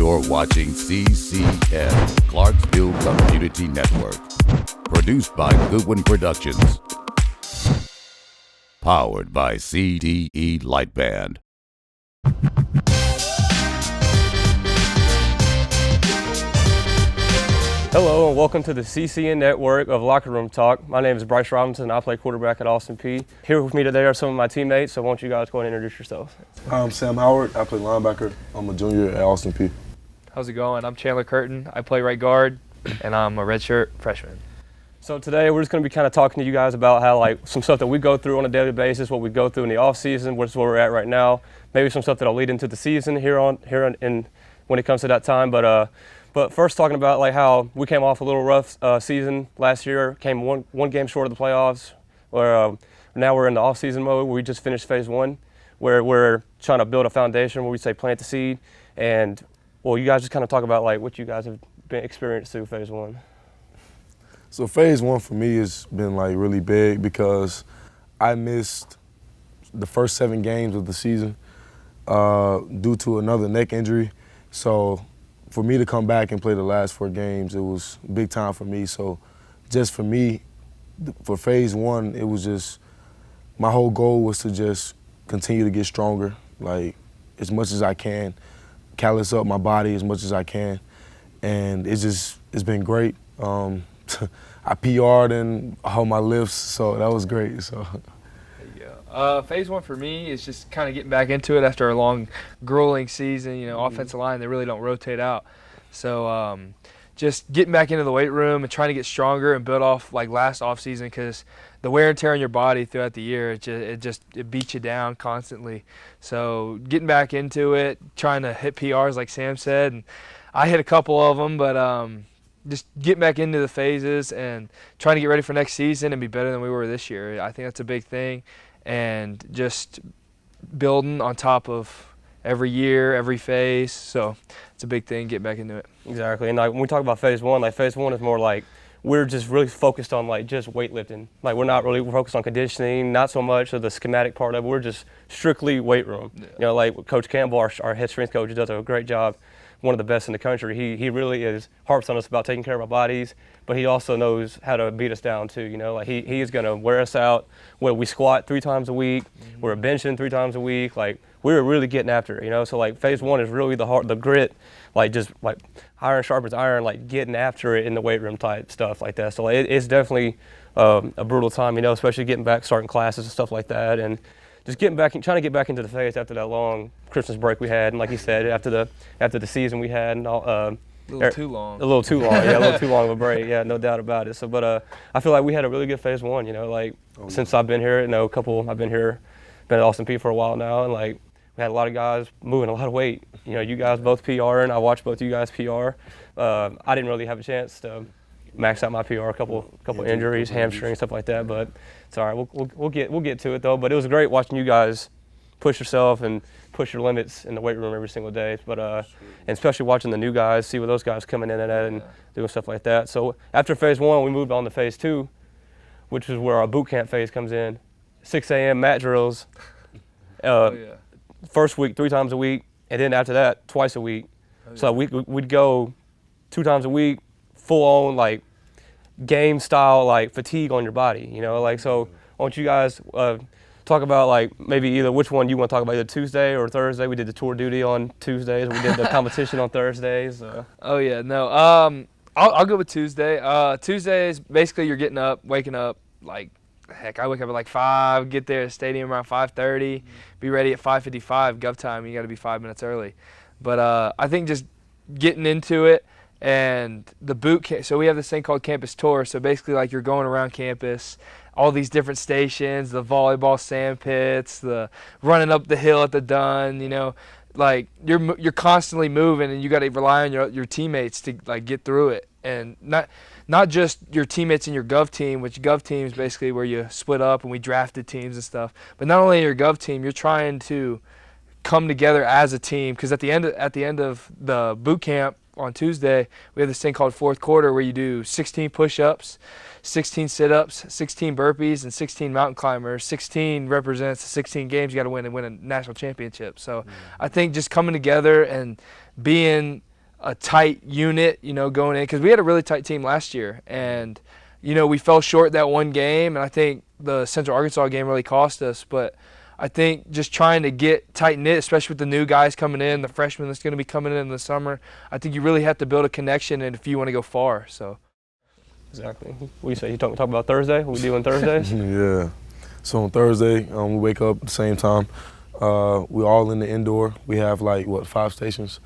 You're watching CCN, Clarksville Community Network. Produced by Goodwin Productions. Powered by CDE Light Band. Hello and welcome to the CCN network of Locker Room Talk. My name is Bryce Robinson. I play quarterback at Austin Peay. Here with me today are some of my teammates, so why don't you guys go ahead and introduce yourselves. I'm Sam Howard. I play linebacker. I'm a junior at Austin Peay. How's it going? I'm Chandler Kirton. I play right guard, and I'm a redshirt freshman. So today we're just going to be kind of talking to you guys about how some stuff that we go through on a daily basis, what we go through in the off season, where we're at right now, maybe some stuff that'll lead into the season when it comes to that time. But first, talking about how we came off a little rough season last year, came one game short of the playoffs. Where now we're in the off-season mode. Where we just finished phase one, where we're trying to build a foundation. Where we say plant the seed, and you guys just kind of talk about what you guys have been experienced through phase one. So phase one for me has been really big because I missed the first 7 games of the season due to another neck injury. So for me to come back and play the last 4 games, it was big time for me. So just for me, for phase one, it was just my whole goal was to just continue to get stronger, as much as I can, callus up my body as much as I can. And it's been great. I PR'd in all my lifts, so that was great. So. Phase one for me is just kind of getting back into it after a long, grueling season. Offensive line, they really don't rotate out. So just getting back into the weight room and trying to get stronger and build off last offseason, because the wear and tear on your body throughout the year, it beats you down constantly. So getting back into it, trying to hit PRs like Sam said, and I hit a couple of them, but just getting back into the phases and trying to get ready for next season and be better than we were this year. I think that's a big thing. And just building on top of every year, every phase. So it's a big thing, get back into it. Exactly. And when we talk about phase one is more we're just really focused on just weightlifting. We're not really focused on conditioning, not so much of the schematic part of it. We're just strictly weight room. Yeah. Coach Campbell, our head strength coach, does a great job. One of the best in the country. He really harps on us about taking care of our bodies, but he also knows how to beat us down too. He is going to wear us out. We squat 3 times a week. Mm-hmm. We're benching 3 times a week. We're really getting after it. So phase one is really the grit, just iron sharpens iron, getting after it in the weight room type stuff like that. So it's definitely a brutal time, especially getting back, starting classes and stuff like that, and just getting back, trying to get back into the phase after that long Christmas break we had, and like you said, after the season we had, and all. A little too long. A little too long, yeah, a little too long of a break, yeah, no doubt about it. So, but I feel like we had a really good phase one, since I've been here, I've been at Austin Peay for a while now, and we had a lot of guys moving a lot of weight. You guys both PR'ing. I watched both you guys PR. I didn't really have a chance to max out my PR, a couple injuries, hamstring, stuff like that, but it's all right. We'll get to it though. But it was great watching you guys push yourself and push your limits in the weight room every single day. But and especially watching the new guys, see what those guys coming in at and doing stuff like that. So after phase one, we moved on to phase two, which is where our boot camp phase comes in. 6 a.m. mat drills. First week 3 times a week, and then after that twice a week. So we'd go 2 times a week, full on game style fatigue on your body, so why don't you guys talk about maybe either which one you want to talk about, either Tuesday or Thursday. We did the tour duty on Tuesdays, we did the competition on Thursdays. I'll go with Tuesday. Tuesday is basically you're waking up I wake up at 5, get there at the stadium around 5:30, be ready at 5:55 gov time. You got to be 5 minutes early. But I think just getting into it. And the boot camp, so we have this thing called campus tour. So basically you're going around campus, all these different stations, the volleyball sand pits, the running up the hill at the Dunn, you're constantly moving, and you got to rely on your teammates to get through it. And not just your teammates in your gov team, which gov team is basically where you split up and we drafted teams and stuff. But not only your gov team, you're trying to come together as a team, because at the end of the boot camp on Tuesday, we have this thing called fourth quarter where you do 16 push-ups, 16 sit-ups, 16 burpees, and 16 mountain climbers. 16 represents 16 games you got to win and win a national championship. So I think just coming together and being a tight unit, going in, because we had a really tight team last year, and we fell short that one game, and I think the Central Arkansas game really cost us. But I think just trying to get tight-knit, especially with the new guys coming in, the freshmen that's going to be coming in the summer, I think you really have to build a connection and if you want to go far. So. Exactly. What do you say? You talk about Thursday? What we doing Thursdays? Yeah. So on Thursday, we wake up at the same time. We're all in the indoor. We have 5 stations.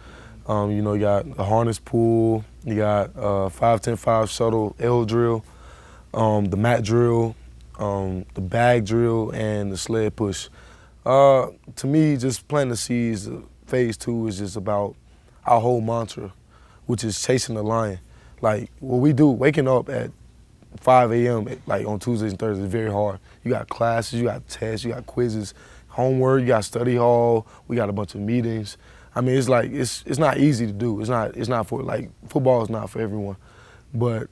You got a harness pool, you got 5-10-5 shuttle L drill, the mat drill, the bag drill, and the sled push. To me, just planting the seeds, phase 2 is just about our whole mantra, which is chasing the lion. Like what we do, waking up at 5 a.m. On Tuesdays and Thursdays is very hard. You got classes, you got tests, you got quizzes, homework, you got study hall, we got a bunch of meetings. I mean, it's not easy to do. It's not for football is not for everyone, but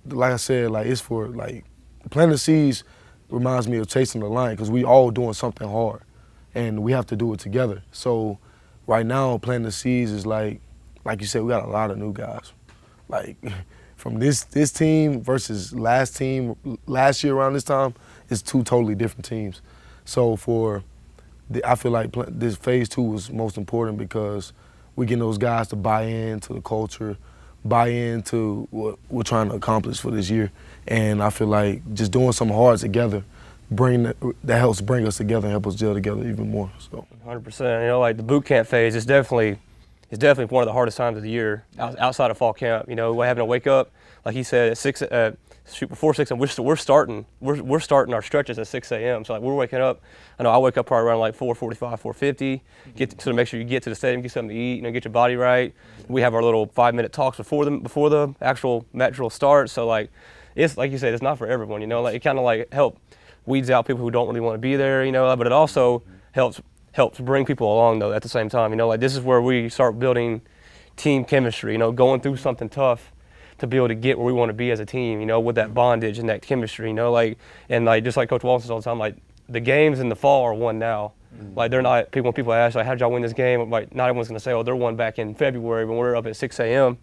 like I said, it's for planting the seeds reminds me of chasing the lion because we all doing something hard, and we have to do it together. So right now, planting the seeds is like you said, we got a lot of new guys. From this team versus last year around this time, it's 2 totally different teams. So I feel like this phase 2 was most important because we get those guys to buy into the culture, buy into what we're trying to accomplish for this year. And I feel like just doing something hard together, that helps bring us together and help us gel together even more. So 100%. The boot camp phase is definitely one of the hardest times of the year outside of fall camp. We're having to wake up, like he said, at before 6 a.m. We're starting our stretches at 6 a.m. So we're waking up. I know I wake up probably around 4:45, 4:50. To make sure you get to the stadium, get something to eat, get your body right. We have our little 5-minute talks before the actual mat drill starts. So it's like you said, it's not for everyone. It kind of help weeds out people who don't really want to be there. But it also helps bring people along though at the same time. This is where we start building team chemistry. Going through something tough to be able to get where we want to be as a team, with that bondage and that chemistry, and just like Coach Walton says all the time, the games in the fall are won now. They're not, when people ask, how did y'all win this game? Not everyone's going to say, they're won back in February when we're up at 6 a.m.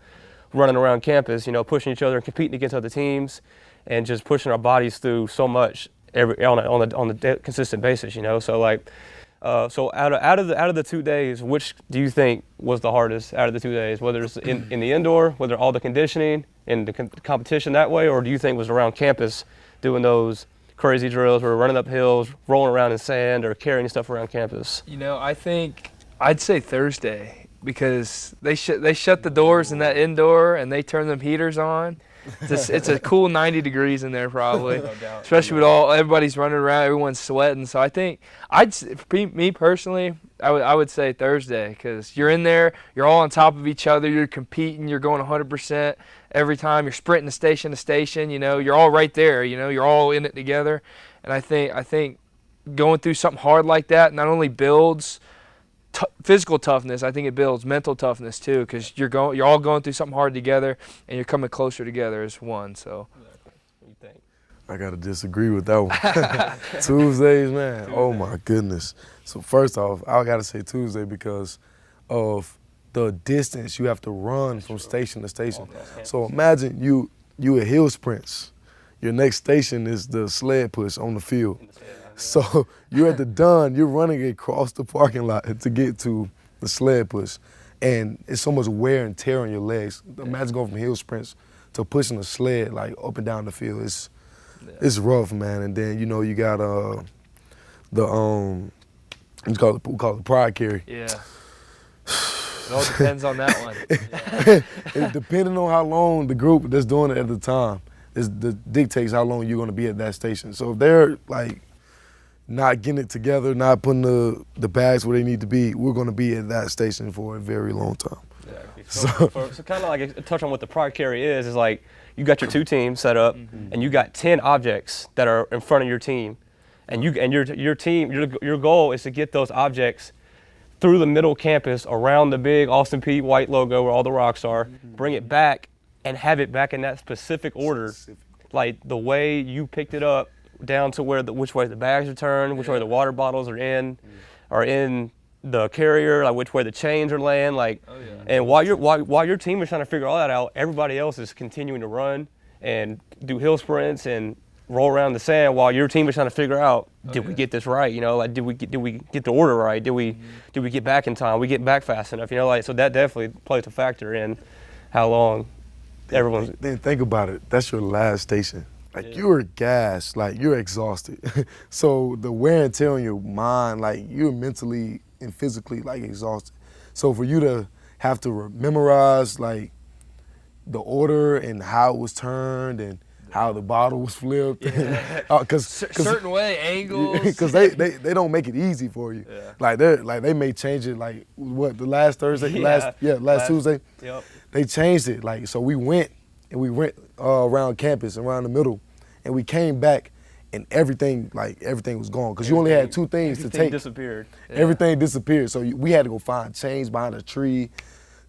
running around campus, pushing each other and competing against other teams and just pushing our bodies through so much on a consistent basis, So so out of the 2 days, which do you think was the hardest out of the 2 days? Whether it's in the indoor, whether all the conditioning and the competition that way, or do you think it was around campus doing those crazy drills where we're running up hills, rolling around in sand, or carrying stuff around campus? I think I'd say Thursday because they shut the doors in that indoor and they turn them heaters on. It's a cool 90 degrees in there probably, especially with everybody's running around, everyone's sweating. So I think me personally, I would say Thursday because you're in there, you're all on top of each other, you're competing, you're going 100% every time, you're sprinting station to station. You're all right there. You're all in it together, and I think going through something hard like that not only builds physical toughness, I think it builds mental toughness too, because you're all going through something hard together, and you're coming closer together as one. So, what do you think? I gotta disagree with that one. Tuesdays, man. Oh my goodness. So first off, I gotta say Tuesday because of the distance you have to run from station to station. So imagine you at hill sprints. Your next station is the sled push on the field. So you're at the done, you're running across the parking lot to get to the sled push. And it's so much wear and tear on your legs. Imagine going from hill sprints to pushing a sled up and down the field. It's rough, man. And then, you got we call it the pride carry. Yeah. It all depends on that one. It depending on how long the group that's doing it at the time dictates how long you're going to be at that station. So if they're not getting it together, not putting the bags where they need to be, we're going to be at that station for a very long time. Exactly. So kind of a touch on what the pride carry is you got your 2 teams set up, and you got 10 objects that are in front of your team, and your team, your goal is to get those objects through the middle campus, around the big Austin Peay white logo where all the rocks are, bring it back, and have it back in that specific order, the way you picked it up, down to which way the bags are turned, which way the water bottles are in the carrier, like which way the chains are laying, like. Oh, yeah. And while your team is trying to figure all that out, everybody else is continuing to run and do hill sprints and roll around the sand while your team is trying to figure out, did we get this right? You know, like did we get the order right? Did we get back in time? We get back fast enough? You know, like so that definitely plays a factor in how long everyone's. Then think about it. That's your last station. Like you're gassed, like you're exhausted. So the wear and tear on your mind, like you're mentally and physically like exhausted. So for you to have to memorize like the order and how it was turned and how the bottle was flipped, cause certain way angles, because they don't make it easy for you. Yeah. Like they may change it like what the last Thursday, last Tuesday. Yep. They changed it like so we went around campus around the middle, and we came back. And everything was gone because you only had two things to take. Disappeared. Yeah. Everything disappeared. So we had to go find chains behind a tree,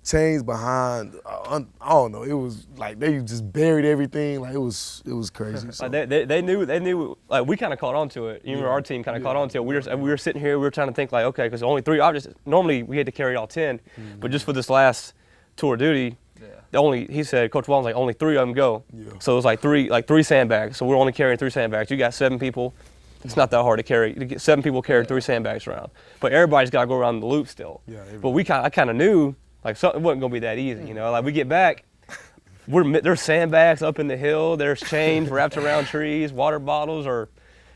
chains behind. I don't know. It was like they just buried everything. Like it was crazy. So. Like they knew. Like we kind of caught on to it. Even our team kind of caught on to it. We were sitting here. We were trying to think like, okay, because only 3 objects. Normally we had to carry all 10, but just for this last tour of duty. He said, Coach Walton's like, only 3 of them go. Yeah. So it was like three sandbags. So we're only carrying 3 sandbags. You got 7 people. It's not that hard to carry. To get 7 people carry 3 sandbags around. But everybody's got to go around the loop still. Yeah, but I kind of knew like something wasn't gonna be that easy. You know, like we get back, there's sandbags up in the hill. There's chains wrapped around trees. Water bottles or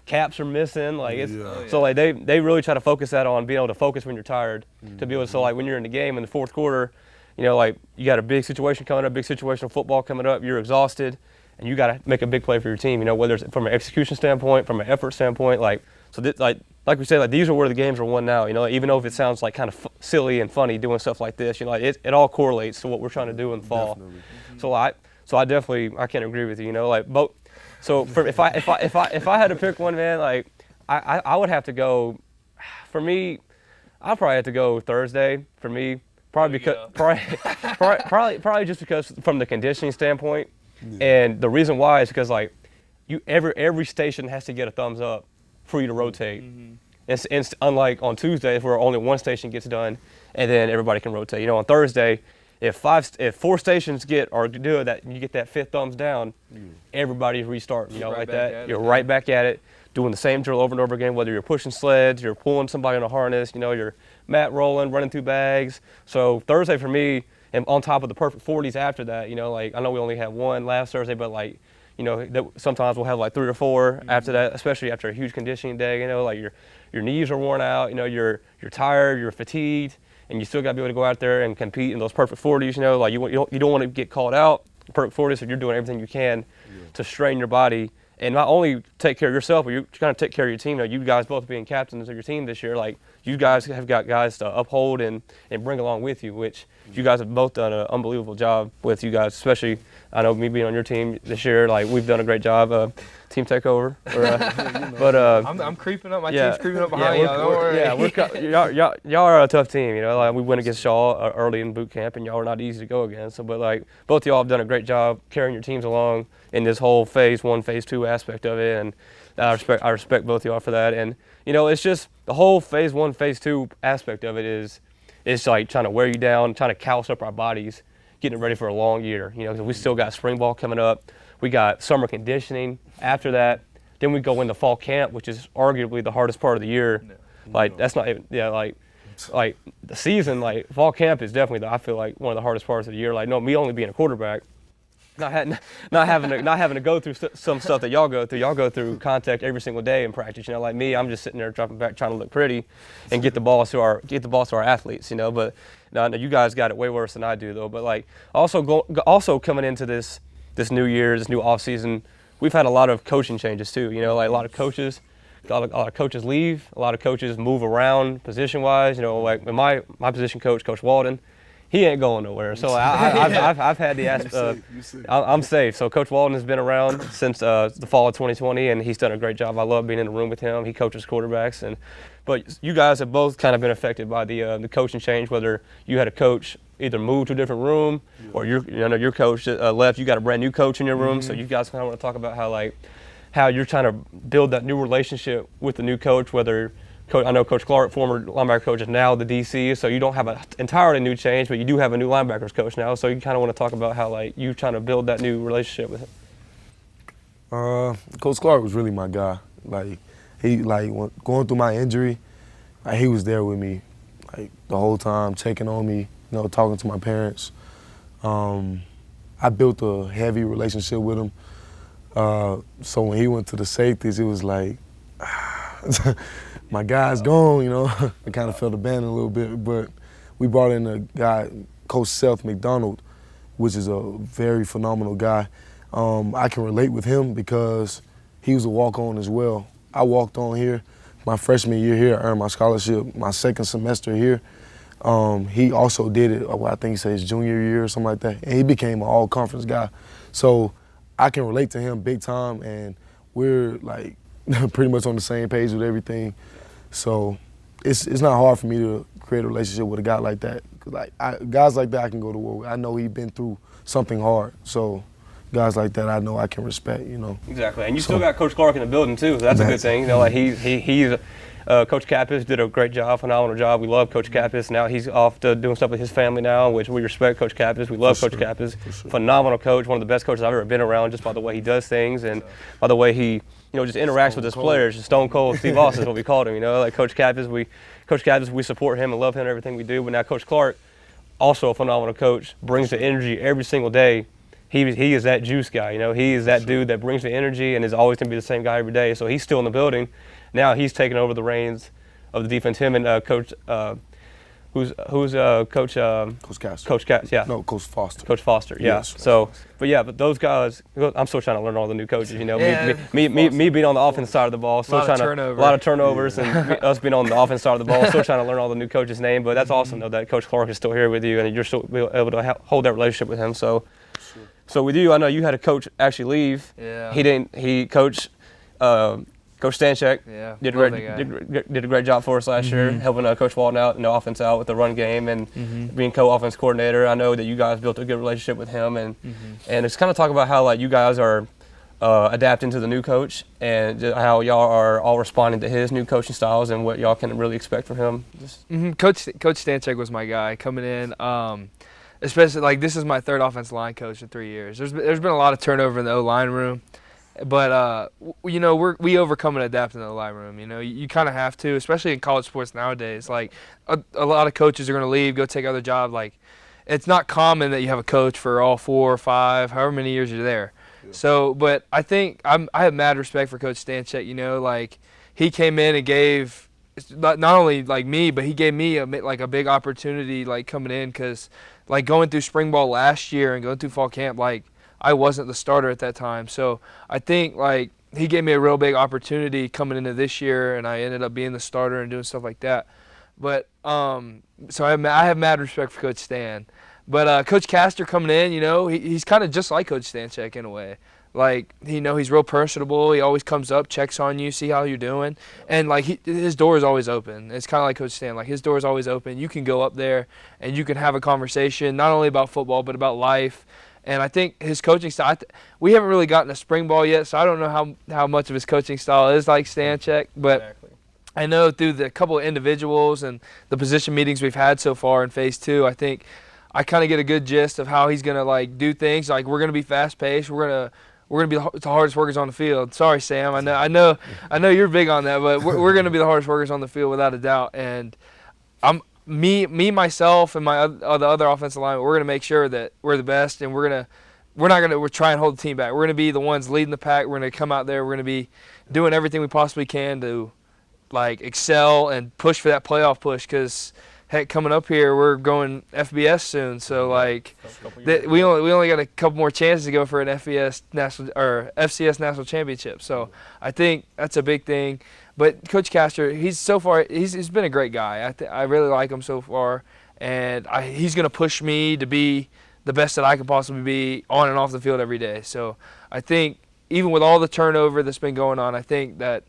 caps are missing. Like it's so like they really try to focus that on being able to focus when you're tired. To be able to so like when you're in the game in the fourth quarter. You know, like you got a big situation coming up, big situational football coming up. You're exhausted, and you got to make a big play for your team. You know, whether it's from an execution standpoint, from an effort standpoint. Like so, like we say, like these are where the games are won now. You know, even though if it sounds like kind of silly and funny doing stuff like this, you know, like it all correlates to what we're trying to do in the fall. So I definitely I can't agree with you. You know, like both. So if I had to pick one, man, like I would have to go. For me, I'd probably have to go Thursday. For me. Probably just because from the conditioning standpoint, and the reason why is because like every station has to get a thumbs up for you to rotate. It's unlike on Tuesdays where only one station gets done, and then everybody can rotate. You know, on Thursday, if 4 stations do that, you get that 5th thumbs down, everybody's restarting. You know, like that. You're right back at it, doing the same drill over and over again. Whether you're pushing sleds, you're pulling somebody on a harness, you know, you're mat rolling, running through bags. So Thursday for me, and on top of the perfect 40s after that, you know, like I know we only had 1 last Thursday, but like, you know, sometimes we'll have like 3 or 4 after that, especially after a huge conditioning day. You know, like your knees are worn out, you know, you're tired, you're fatigued, and you still got to be able to go out there and compete in those perfect 40s. You know, like you don't want to get called out. Perfect 40s, so you're doing everything you can to strain your body. And not only take care of yourself, but you're trying to take care of your team. You know, you guys both being captains of your team this year, like you guys have got guys to uphold and bring along with you, which you guys have both done an unbelievable job with. You guys, especially, I know me being on your team this year, like we've done a great job. Team takeover. I'm creeping up. My team's creeping up behind y'all. Don't worry. Y'all are a tough team. You know, like we went against Shaw early in boot camp, and y'all are not easy to go against. So, but like both y'all have done a great job carrying your teams along in this whole phase 1, phase 2 aspect of it, and I respect both y'all for that. And you know, it's just the whole phase 1, phase 2 aspect of it is like trying to wear you down, trying to callous up our bodies, getting ready for a long year. You know, because we still got spring ball coming up. We got summer conditioning after that. Then we go into fall camp, which is arguably the hardest part of the year. Like that's not even like the season. Like fall camp is definitely I feel like one of the hardest parts of the year. Like me only being a quarterback, not having to go through some stuff that y'all go through. Y'all go through contact every single day in practice. You know, like me, I'm just sitting there dropping back, trying to look pretty, and get the ball to our athletes. You know, but no, you guys got it way worse than I do though. But like also coming into this new year, this new off season, we've had a lot of coaching changes too. You know, like a lot of coaches leave, a lot of coaches move around position wise. You know, like my position coach, Coach Walton, he ain't going nowhere. So I've had the I'm safe. So Coach Walton has been around since the fall of 2020, and he's done a great job. I love being in the room with him. He coaches quarterbacks, but you guys have both kind of been affected by the coaching change. Whether you had a coach either move to a different room, or your coach left, you got a brand new coach in your room. So you guys kind of want to talk about how you're trying to build that new relationship with the new coach, whether I know Coach Clark, former linebacker coach, is now the DC, so you don't have an entirely new change, but you do have a new linebackers coach now. So you kind of want to talk about how like you trying to build that new relationship with him. Coach Clark was really my guy. Like going through my injury, like, he was there with me, like the whole time, checking on me, talking to my parents. I built a heavy relationship with him. So when he went to the safeties, it was like, my guy's gone, I kind of felt abandoned a little bit, but we brought in a guy, Coach Seth McDonald, which is a very phenomenal guy. I can relate with him because he was a walk-on as well. I walked on here. My freshman year here, I earned my scholarship. My second semester here, he also did it, I think he said his junior year or something like that, and he became an all-conference guy. So I can relate to him big time, and we're like pretty much on the same page with everything. So it's not hard for me to create a relationship with a guy like that. Guys like that I can go to war with. I know he's been through something hard, so guys like that I know I can respect, Exactly, and you still got Coach Clark in the building too, so that's a good thing. Like he's Coach Kappas did a great job, phenomenal job. We love Coach Kappas. Now he's off to doing stuff with his family now, which we respect Coach Kappas. We love Coach Kappas. Phenomenal coach, one of the best coaches I've ever been around, just by the way he does things and by the way he just interacts with his players. Stone Cold Steve Austin is what we called him. Like Coach Kappas, we support him and love him and everything we do. But now Coach Clark, also a phenomenal coach, brings the energy every single day. He is that juice guy, He is that dude that brings the energy and is always going to be the same guy every day. So he's still in the building. Now he's taking over the reins of the defense. Him and Coach, who's Coach? Coach Cass. Coach Cass, yeah. No, Coach Foster. Coach Foster, yeah. Yes. So, but those guys, I'm still trying to learn all the new coaches. Me being on the offense side of the ball, still trying to a lot of turnovers, and us being on the offense side of the ball, still trying to learn all the new coaches' name. But that's awesome though that Coach Clark is still here with you, and you're still able to hold that relationship with him. So with you, I know you had a coach actually leave. Yeah. Coach Stanchek did a great job for us last year, helping Coach Walton out and the offense out with the run game and being co-offense coordinator. I know that you guys built a good relationship with him, and it's kind of talk about how like you guys are adapting to the new coach and how y'all are all responding to his new coaching styles and what y'all can really expect from him. Coach Stanchek was my guy coming in. Especially like this is my third offensive line coach in 3 years. There's been a lot of turnover in the O-line room, but we overcome and adapt in the O-line room. You kind of have to, especially in college sports nowadays. Like a lot of coaches are going to leave, go take other jobs. Like it's not common that you have a coach for all 4 or 5, however many years you're there. Yeah. So, but I think I have mad respect for Coach Stanchek. Like he came in and gave not only like me, but he gave me a big opportunity like coming in because. Like going through spring ball last year and going through fall camp, like I wasn't the starter at that time. So I think like he gave me a real big opportunity coming into this year, and I ended up being the starter and doing stuff like that. But so I have mad respect for Coach Stan. But Coach Castor coming in, he's kind of just like Coach Stanchek in a way. Like, he's real personable. He always comes up, checks on you, see how you're doing. And, like, his door is always open. It's kind of like Coach Stan. Like, his door is always open. You can go up there and you can have a conversation, not only about football, but about life. And I think his coaching style, we haven't really gotten a spring ball yet, so I don't know how much of his coaching style is like Stanchek. But exactly. I know through the couple of individuals and the position meetings we've had so far in Phase 2, I think I kind of get a good gist of how he's going to, like, do things. Like, we're going to be fast-paced. We're going to be the hardest workers on the field. Sorry, Sam. I know you're big on that, but we're going to be the hardest workers on the field without a doubt. And myself, and the other offensive line, we're going to make sure that we're the best, and we're try and hold the team back. We're going to be the ones leading the pack. We're going to come out there. We're going to be doing everything we possibly can to, like, excel and push for that playoff push because. Heck, coming up here, we're going FBS soon, so like we only got a couple more chances to go for an FCS national championship. So I think that's a big thing. But Coach Castor, he's been a great guy. I really like him so far, and he's going to push me to be the best that I could possibly be on and off the field every day. So I think even with all the turnover that's been going on, I think that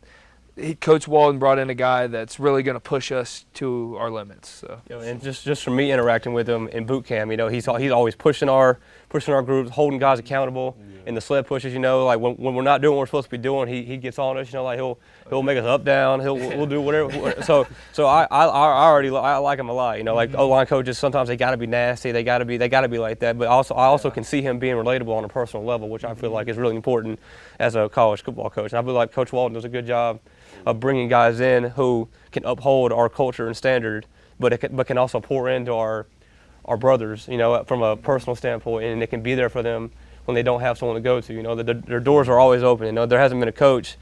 Coach Walden brought in a guy that's really going to push us to our limits. So. And just from me interacting with him in boot camp, he's always pushing our groups, holding guys accountable. In the sled pushes, like when we're not doing what we're supposed to be doing, he gets on us. Like he'll make us up down. We'll do whatever. So I already like him a lot. Like O-line coaches, sometimes they got to be nasty. They got to be like that. But I also can see him being relatable on a personal level, which I feel like is really important as a college football coach. And I feel like Coach Walden does a good job of bringing guys in who can uphold our culture and standard, but can also pour into our brothers, from a personal standpoint, and it can be there for them when they don't have someone to go to. Their doors are always open. There hasn't been a coach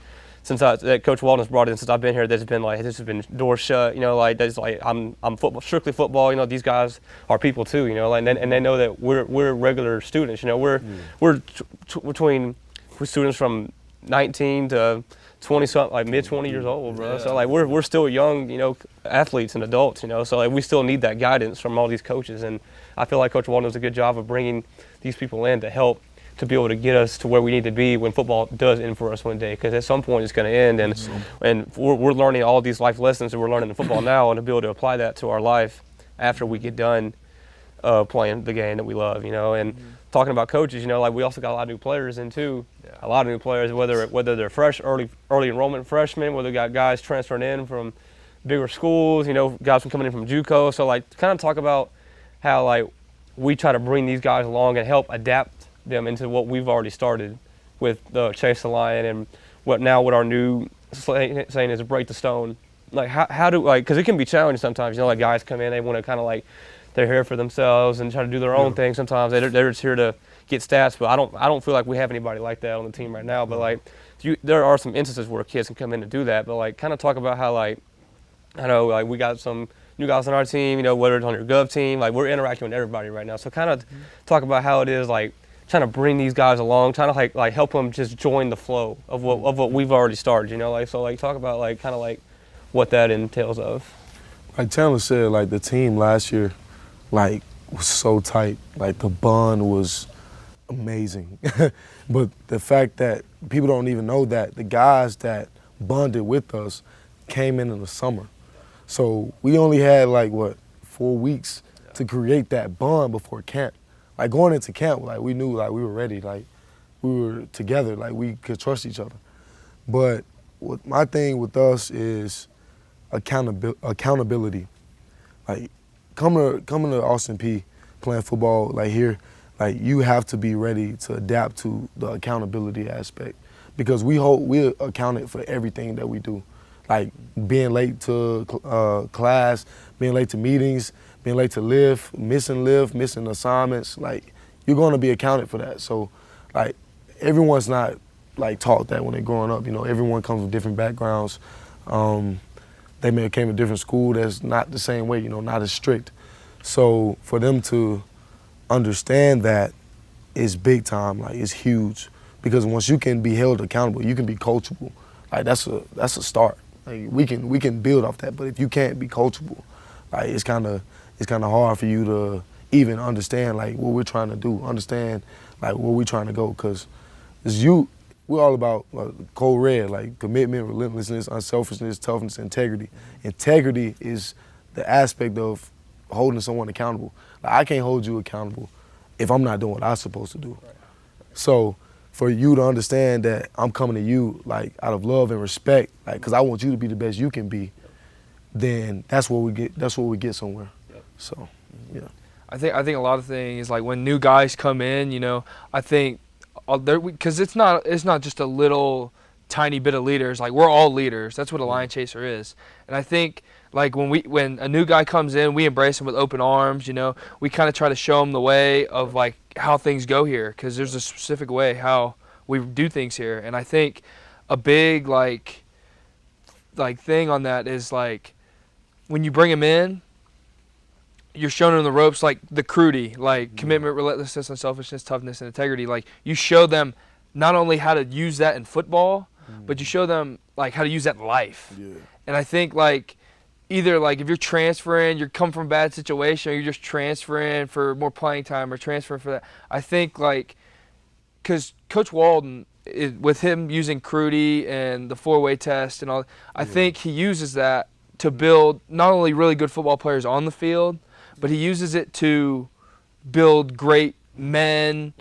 that Coach Walden's brought in since I've been here that's been like, this has been doors shut. That's like I'm football, strictly football. These guys are people too. And they know that we're regular students. We're between students from 19 to 20-something, like mid-20 years old, bro. So we're still young, athletes and adults. So we still need that guidance from all these coaches. And I feel like Coach Walden does a good job of bringing these people in to help to be able to get us to where we need to be when football does end for us one day. Because at some point it's going to end, and we're learning all these life lessons that we're learning in football now, and to be able to apply that to our life after we get done playing the game that we love. And talking about coaches, we also got a lot of new players in too. Yeah. A lot of new players, whether they're fresh, early enrollment freshmen, whether we got guys transferring in from bigger schools, guys coming in from JUCO. So kind of talk about how we try to bring these guys along and help adapt them into what we've already started with the Chase the Lion, and what our new saying is break the stone. How do because it can be challenging sometimes. Guys come in, they want to kind of they're here for themselves and try to do their own thing. Sometimes they're just here to get stats, but I don't feel like we have anybody like that on the team right now. But there are some instances where kids can come in and do that. But kind of talk about how I know we got some new guys on our team. Whether it's on your Gov team, we're interacting with everybody right now. So kind of talk about how it is trying to bring these guys along, trying to help them just join the flow of what we've already started. So talk about kind of what that entails of. Like Chandler said, the team last year, was so tight. The bond was amazing. But the fact that people don't even know that the guys that bonded with us came in the summer. So we only had 4 weeks to create that bond before camp. Going into camp, we knew we were ready, we were together, we could trust each other. But my thing with us is accountability. Coming to Austin Peay, playing football here, you have to be ready to adapt to the accountability aspect, because we're accounted for everything that we do. Being late to class, being late to meetings, being late to lift, missing assignments, you're going to be accounted for that. So, everyone's not taught that when they're growing up. Everyone comes with different backgrounds. They may have came to a different school that's not the same way, not as strict. So for them to understand that is big time, it's huge. Because once you can be held accountable, you can be coachable. That's a start. We can build off that. But if you can't be coachable, it's kind of hard for you to even understand what we're trying to do, understand where we're trying to go. Because we're all about code red, commitment, relentlessness, unselfishness, toughness, integrity. Integrity is the aspect of holding someone accountable. I can't hold you accountable if I'm not doing what I'm supposed to do. Right. So for you to understand that I'm coming to you out of love and respect, because I want you to be the best you can be, then that's where we get somewhere. Yep. So, yeah. I think a lot of things when new guys come in, I think because it's not just a little tiny bit of leaders. We're all leaders. That's what a lion chaser is. And I think when a new guy comes in, we embrace him with open arms. We kind of try to show him the way of how things go here, because there's a specific way how we do things here. And I think a big thing on that is when you bring him in, you're showing them the ropes, the Crudy, commitment, relentlessness, unselfishness, toughness, and integrity. You show them not only how to use that in football, but you show them how to use that in life. Yeah. And I think either if you're transferring, you come from a bad situation, or you're just transferring for more playing time or transferring for that. I think because Coach Walden with him using Crudy and the 4-way test and all, I think he uses that to build not only really good football players on the field, but he uses it to build great men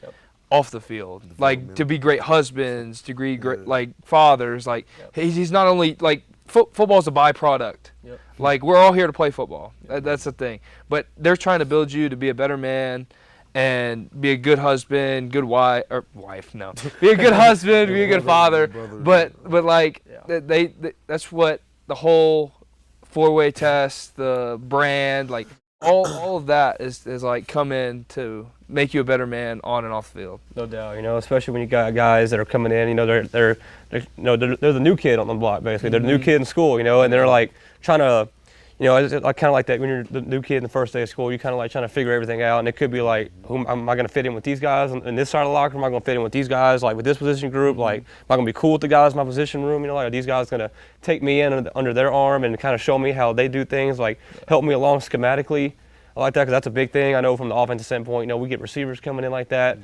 off the field, like to be great husbands, to be great like fathers. Like he's not only like football's a byproduct. Like we're all here to play football. That's the thing. But they're trying to build you to be a better man and be a good husband, good wife, no, be a good husband, be a good father. But like they that's what the whole 4-way test, the brand, like all of that is like come in to make you a better man on and off the field. No doubt, especially when you got guys that are coming in, they're the new kid on the block basically. They're the new kid in school, and they're like trying to, I kind of like that when you're the new kid in the first day of school, you kind of like trying to figure everything out, and it could be like, am I going to fit in with these guys in this side of the locker room? Am I going to fit in with these guys like with this position group? Like, am I going to be cool with the guys in my position room? Like, are these guys going to take me in under their arm and kind of show me how they do things, like help me along schematically? I like that because that's a big thing. I know from the offensive standpoint, we get receivers coming in like that.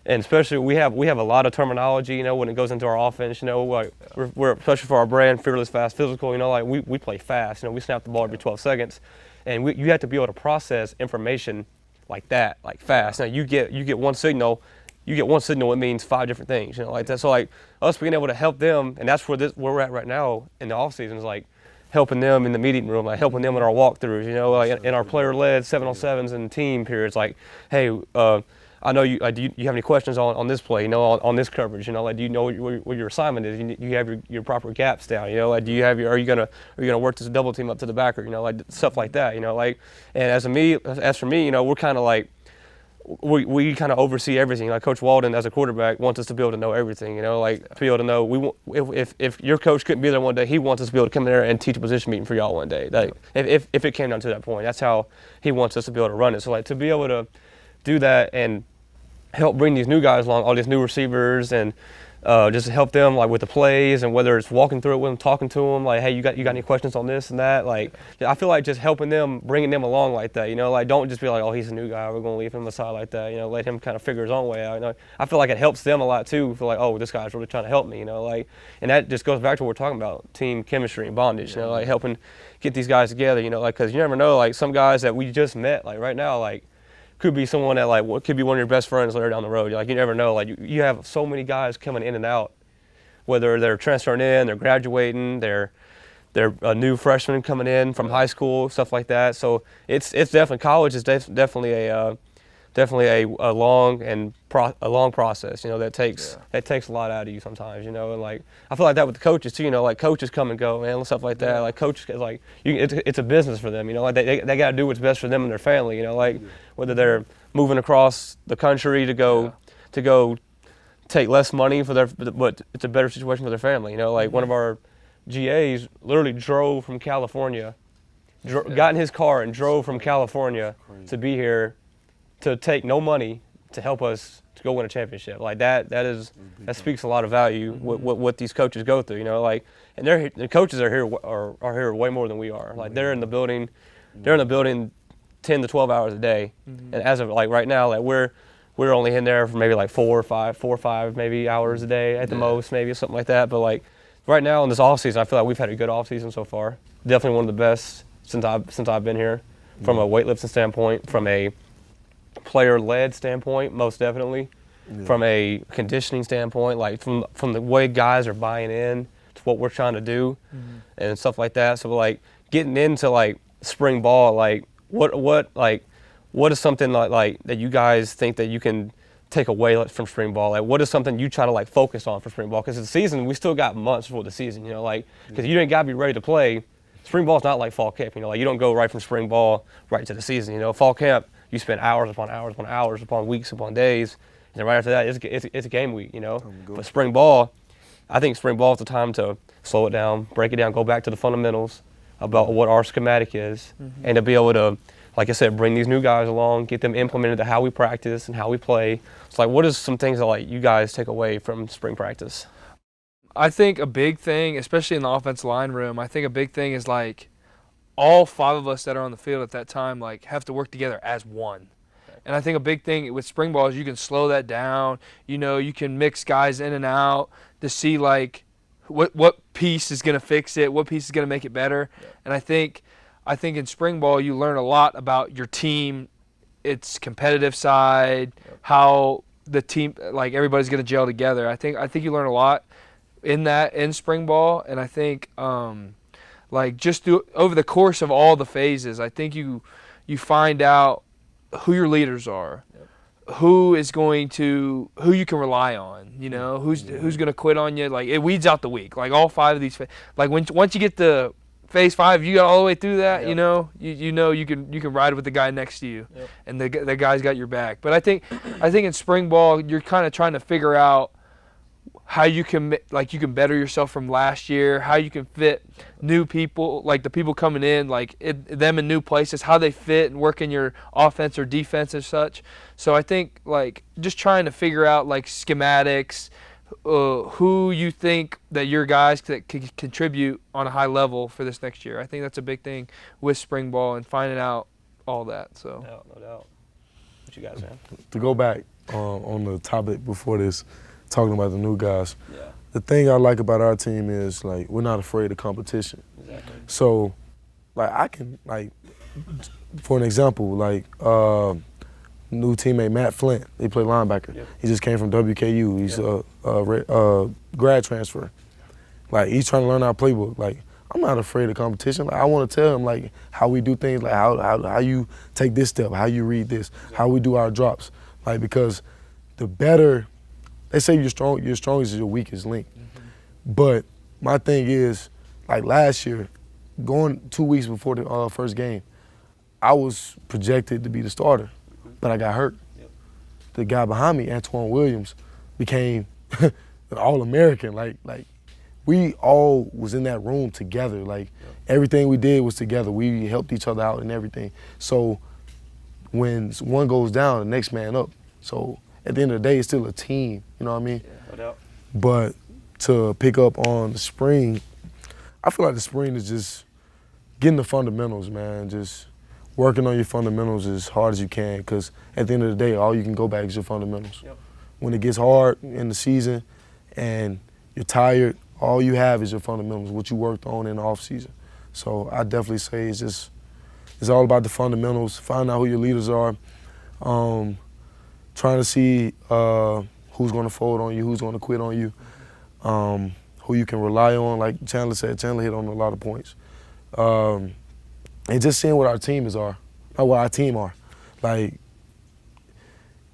And especially we have a lot of terminology, when it goes into our offense, like we're especially for our brand, fearless, fast, physical, like we play fast, we snap the ball every 12 seconds. And you have to be able to process information like that, like fast. Now you get one signal, it means 5 different things, like that. So like us being able to help them, and that's where we're at right now in the off season is like helping them in the meeting room, like helping them in our walkthroughs, like in our player-led 7-on-7s and team periods, like, hey, I know you. Do you have any questions on this play? On this coverage. Like, do you know what your assignment is? You have your proper gaps down. Like, do you have are you gonna work this double team up to the backer? Like stuff like that. Like, and as for me, we're kind of like we kind of oversee everything. Like Coach Walden, as a quarterback, wants us to be able to know everything. Like to be able to know. If your coach couldn't be there one day, he wants us to be able to come there and teach a position meeting for y'all one day. Like if it came down to that point, that's how he wants us to be able to run it. So like to be able to do that and help bring these new guys along, all these new receivers, and just help them like with the plays, and whether it's walking through it with them, talking to them, like, hey, you got any questions on this and that? Like, I feel like just helping them, bringing them along like that, like don't just be like, oh, he's a new guy, we're gonna leave him aside like that, let him kind of figure his own way out. I feel like it helps them a lot too. Feel like, oh, this guy's really trying to help me, like, and that just goes back to what we're talking about, team chemistry and bondage, like helping get these guys together, like, because you never know, like some guys that we just met, like right now, like, could be someone that like could be one of your best friends later down the road. Like you never know. Like you have so many guys coming in and out, whether they're transferring in, they're graduating, they're a new freshman coming in from high school, stuff like that. So it's definitely college is definitely a long process. That takes a lot out of you sometimes. And like I feel like that with the coaches too. Like coaches come and go, man, and stuff like that. Like coaches like it's a business for them. Like they got to do what's best for them and their family. Like whether they're moving across the country to go take less money but it's a better situation for their family. Like one of our GAs literally drove from California, got in his car and drove from California to be here to take no money to help us to go win a championship. Like that speaks a lot of value what these coaches go through. Like, and the coaches are here way more than we are. Like they're in the building 10 to 12 hours a day. And as of like right now, like we're only in there for maybe like 4 or 5 maybe hours a day at the most, maybe something like that. But like right now in this off season, I feel like we've had a good off season so far. Definitely one of the best since I've been here, from a weightlifting standpoint, from a player-led standpoint, most definitely, from a conditioning standpoint, like from the way guys are buying in to what we're trying to do and stuff like that. So like getting into like spring ball, like what is something like that you guys think that you can take away from spring ball? Like what is something you try to like focus on for spring ball? Because the season, we still got months before the season, like because you ain't got to be ready to play. Spring ball's not like fall camp, like you don't go right from spring ball right to the season. Fall camp, you spend hours upon hours upon hours upon weeks upon days, and then right after that, it's a game week, But spring ball, I think spring ball is the time to slow it down, break it down, go back to the fundamentals about what our schematic is, and to be able to, like I said, bring these new guys along, get them implemented to how we practice and how we play. It's like, what is some things that like you guys take away from spring practice? I think a big thing, especially in the offensive line room, I think a big thing is like all 5 of us that are on the field at that time like have to work together as one. And I think a big thing with spring ball is you can slow that down. You know, you can mix guys in and out to see like what piece is going to fix it, what piece is going to make it better. Yeah. And I think in spring ball you learn a lot about your team, its competitive side, how the team, like everybody's going to gel together. I think you learn a lot in spring ball, and I think like just over the course of all the phases, I think you find out who your leaders are, who you can rely on, you know, who's going to quit on you. Like, it weeds out the weak. Like, all 5 of these, like once you get to phase 5, you got all the way through that, you know, you can ride with the guy next to you, and the guy's got your back. But I think in spring ball you're kind of trying to figure out how you can better yourself from last year, how you can fit new people, like the people coming in, like them in new places, how they fit and work in your offense or defense and such. So I think like just trying to figure out like schematics, who you think that your guys that could contribute on a high level for this next year. I think that's a big thing with spring ball and finding out all that. So no doubt. What you guys have? To go back on the topic before this, talking about the new guys. Yeah. The thing I like about our team is like we're not afraid of competition. Exactly. So, like I can like, for an example, like new teammate Matt Flint. He played linebacker. Yep. He just came from WKU. He's a grad transfer. Like he's trying to learn our playbook. Like I'm not afraid of competition. Like, I want to tell him like how we do things. Like how you take this step, how you read this, how we do our drops. Like because the better. They say your strongest is your weakest link. Mm-hmm. But my thing is, like last year, going 2 weeks before the first game, I was projected to be the starter, but I got hurt. Yep. The guy behind me, Antoine Williams, became an All-American. Like we all was in that room together. Like everything we did was together. We helped each other out and everything. So when one goes down, the next man up. So at the end of the day, it's still a team, you know what I mean? Yeah, no doubt. But to pick up on the spring, I feel like the spring is just getting the fundamentals, man. Just working on your fundamentals as hard as you can, because at the end of the day, all you can go back is your fundamentals. Yep. When it gets hard in the season and you're tired, all you have is your fundamentals, what you worked on in the off season. So I definitely say it's all about the fundamentals, find out who your leaders are, trying to see who's going to fold on you, who's going to quit on you, who you can rely on. Like Chandler said, Chandler hit on a lot of points. And just seeing what our teams are, or what our team are. Like,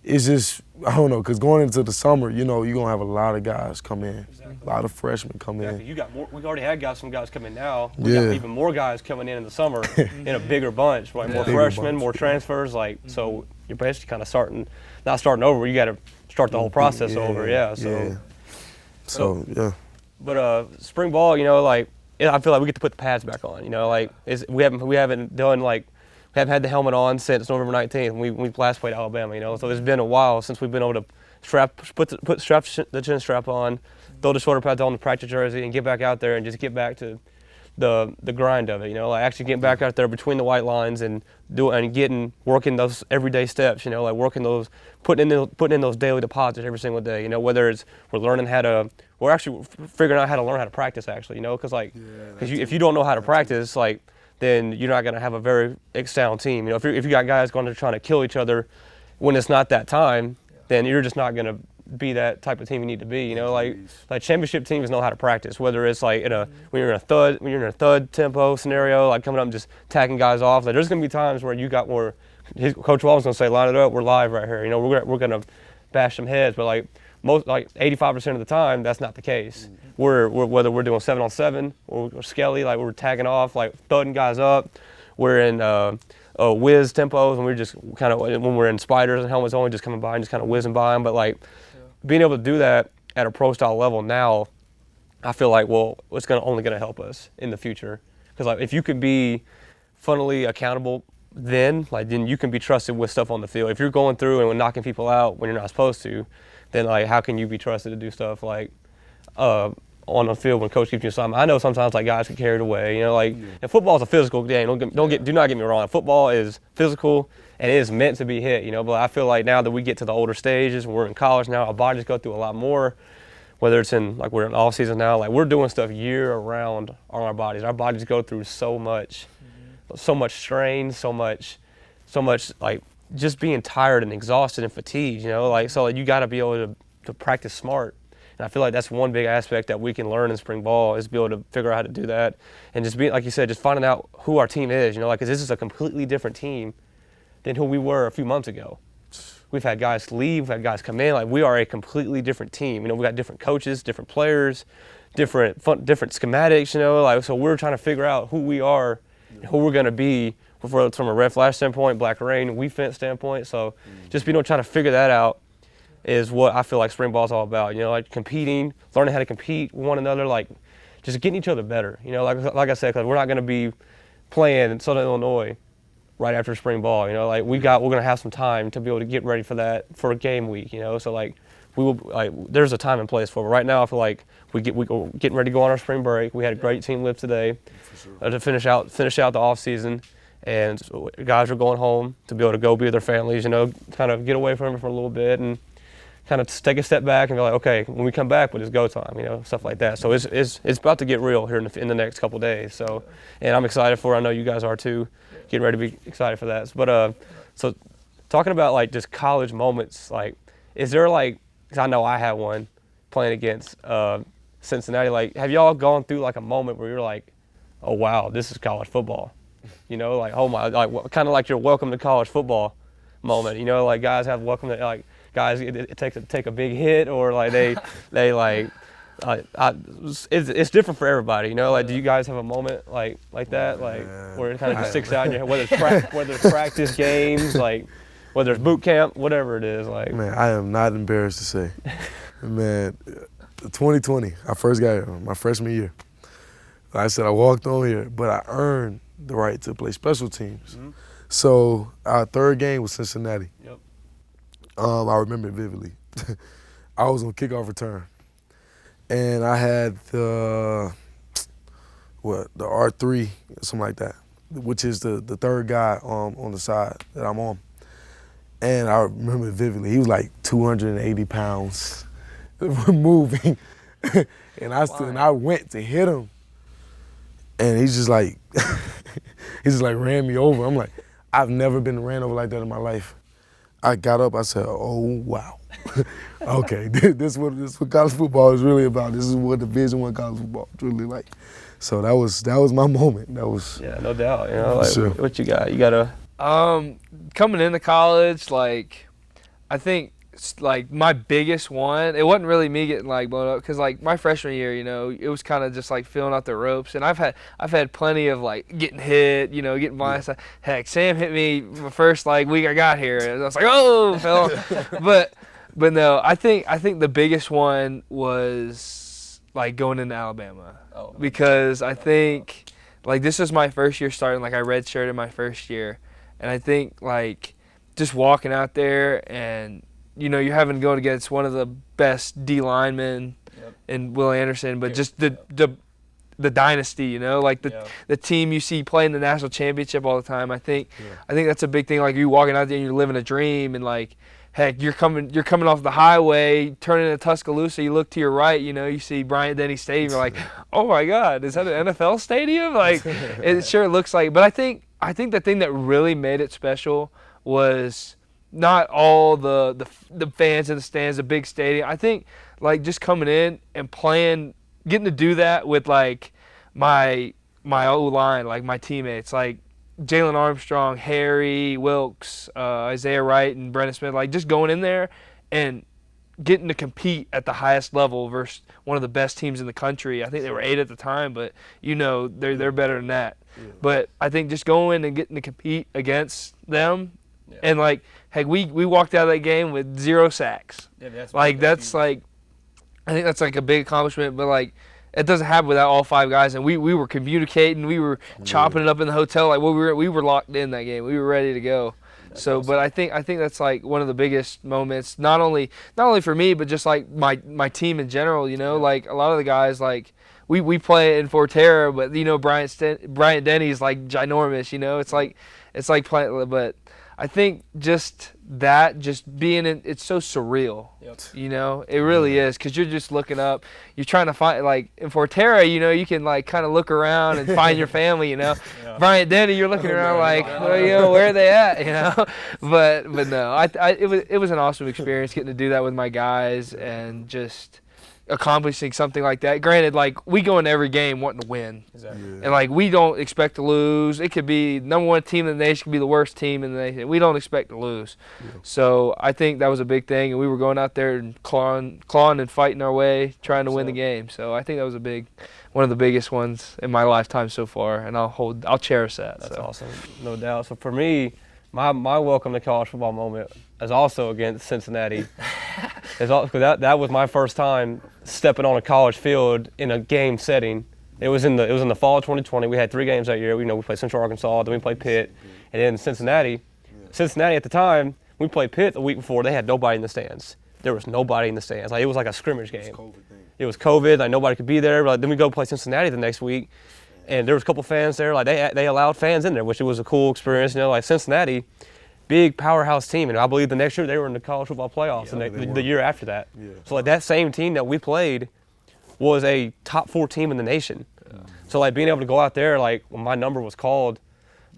it's just, I don't know, because going into the summer, you know, you're going to have a lot of guys come in, a lot of freshmen come in. You got more. We've already had some guys come in now. We got even more guys coming in the summer in a bigger bunch, like more freshmen, more transfers. Like, so you're basically kind of not starting over. You got to start the whole process over. So yeah. But spring ball, you know, like I feel like we get to put the pads back on. You know, like we haven't had the helmet on since November 19th when we last played Alabama. You know, so it's been a while since we've been able to put the chin strap on, throw the shoulder pads on the practice jersey, and get back out there and just get back to the grind of it. You know, like actually getting back out there between the white lines and working those everyday steps. You know, like putting in those daily deposits every single day. You know, whether it's we're actually figuring out how to learn how to practice. Actually, you know, because if you don't know how to practice, like, then you're not going to have a very sound team. You know, if you got guys going to trying to kill each other when it's not that time, then you're just not going to be that type of team you need to be. You know, like championship teams know how to practice. Whether it's like when you're in a thud tempo scenario, like coming up and just tagging guys off. Like there's going to be times where you got more. Coach Walton's going to say, line it up. We're live right here. You know, we're going to bash some heads, but like 85% of the time, that's not the case. Whether we're doing 7-on-7 or skelly, like we're tagging off, like thudding guys up. We're in whiz tempos, and we're just kind of, when we're in spiders and helmets only, just coming by and just kind of whizzing by them. But like being able to do that at a pro style level now, I feel like, well, it's only going to help us in the future. Because like if you could be funnily accountable then you can be trusted with stuff on the field. If you're going through and knocking people out when you're not supposed to, then like how can you be trusted to do stuff like on on the field when coach gives you assignment. I know sometimes like guys get carried away. You know, like and football is a physical game. Do not get me wrong. Football is physical and it is meant to be hit. You know, but I feel like now that we get to the older stages, we're in college now. Our bodies go through a lot more. Whether it's in like we're in off season now, like we're doing stuff year round on our bodies. Our bodies go through so much strain, so much like just being tired and exhausted and fatigued. You know, like so like, you got to be able to practice smart. And I feel like that's one big aspect that we can learn in spring ball is be able to figure out how to do that and just be like you said, just finding out who our team is. You know, like 'cause this is a completely different team than who we were a few months ago. We've had guys leave, we've had guys come in. Like we are a completely different team. You know, we got different coaches, different players, different schematics. You know, like so we're trying to figure out who we are, and who we're gonna be from a red flash standpoint, black rain, we fence standpoint. So just trying to figure that out is what I feel like spring ball is all about. You know, like competing, learning how to compete with one another, like just getting each other better. You know, like I said, because we're not gonna be playing in Southern Illinois right after spring ball, you know, like we're gonna have some time to be able to get ready for that for a game week, you know. So like we will like there's a time and place for it. Right now I feel like we're getting ready to go on our spring break. We had a great team lift today to finish out the off season, and so guys are going home to be able to go be with their families, you know, kind of get away from it for a little bit and kind of take a step back and be like, okay, when we come back, but it's go time, you know, stuff like that. So it's about to get real here in the next couple of days. So, and I'm excited for it. I know you guys are too. Getting ready to be excited for that. But so talking about like just college moments, like is there like, because I know I had one playing against Cincinnati. Like, have y'all gone through like a moment where you're like, oh wow, this is college football, you know, like oh my, like kind of like your welcome to college football moment, you know, like guys have welcome to like. Guys, it takes take a big hit, or like they like, it's different for everybody, you know. Like, do you guys have a moment like that, like where it kind of just sticks out in your head, whether it's practice games, like whether it's boot camp, whatever it is, like. Man, I am not embarrassed to say, man, 2020, I first got here, my freshman year. Like I said, I walked on here, but I earned the right to play special teams. Mm-hmm. So our third game was Cincinnati. Yep. I remember it vividly. I was on kickoff return, and I had the R3, something like that, which is the third guy on the side that I'm on. And I remember it vividly. He was like 280 pounds, moving, and I went to hit him, and he's just like ran me over. I'm like, I've never been ran over like that in my life. I got up, I said, oh, wow. Okay, this is what college football is really about. This is what Division I college football is really like. So that was my moment. That was. Yeah, no doubt. You know, like, sure. What you got? You got a. Coming into college, like, I think, like, my biggest one, it wasn't really me getting, like, blown up, because, like, my freshman year, you know, it was kind of just, like, filling out the ropes, and I've had plenty of, like, getting hit, you know, getting blindsided. Heck, Sam hit me the first, like, week I got here, and I was like, oh, fell. But no, I think the biggest one was, like, going into Alabama, because I think, like, this was my first year starting, like, I redshirted my first year, and I think, like, just walking out there and, you know, you're having to go against one of the best D linemen in Will Anderson, but just the dynasty, you know, like the team you see playing the national championship all the time. I think that's a big thing. Like you walking out there and you're living a dream, and like, heck, you're coming off the highway, turning into Tuscaloosa. You look to your right, you know, you see Bryant-Denny Stadium. You're like, oh my God, is that an NFL stadium? Like, it sure looks like. But I think the thing that really made it special was not all the fans in the stands, the big stadium. I think, like, just coming in and playing, getting to do that with, like, my O-line, like, my teammates, like Jalen Armstrong, Harry Wilkes, Isaiah Wright, and Brendan Smith, like, just going in there and getting to compete at the highest level versus one of the best teams in the country. I think they were 8 at the time, but, you know, they're better than that. Yeah. But I think just going and getting to compete against them, and, like, heck, we walked out of that game with 0 sacks. Yeah, that's like, that's like, I think that's, like, a big accomplishment, but, like, it doesn't happen without all 5 guys. And we were communicating. We were chopping it up in the hotel. Like, we were locked in that game. We were ready to go. So, but I think that's like one of the biggest moments, not only for me, but just like my team in general. You know, like a lot of the guys, like we play in Forterra, but you know Bryant Denny's like ginormous. You know, it's like playing, but I think just being in, it's so surreal. Yep. You know, it really is, because you're just looking up, you're trying to find, like in Forterra, you know, you can like kind of look around and find your family, you know. Yeah. Bryant Denny, you're looking around like, well, you know, where are they at, you know? But no, it was an awesome experience getting to do that with my guys and just accomplishing something like that. Granted, like we go into every game wanting to win. Exactly. Yeah. And like we don't expect to lose. It could be number one team in the nation, could be the worst team in the nation. We don't expect to lose. Yeah. So I think that was a big thing, and we were going out there and clawing and fighting our way, trying to win the game. So I think that was one of the biggest ones in my lifetime so far, and I'll cherish that. That's so. awesome, no doubt. So for me, my welcome to college football moment is also against Cincinnati. Because that was my first time stepping on a college field in a game setting. It was in the fall of 2020. We had 3 games that year. We played Central Arkansas, then we played Pitt, and then Cincinnati. Cincinnati at the time, we played Pitt the week before. They had nobody in the stands. There was nobody in the stands. Like, it was like a scrimmage game. It was COVID. Like, nobody could be there. Like, then we go play Cincinnati the next week, and there was a couple fans there. Like, they allowed fans in there, which was a cool experience. You know, like Cincinnati, big powerhouse team, and I believe the next year they were in the college football playoffs, and the year after that. Yeah. So like that same team that we played was a top 4 team in the nation. Yeah. So like being able to go out there, like when my number was called,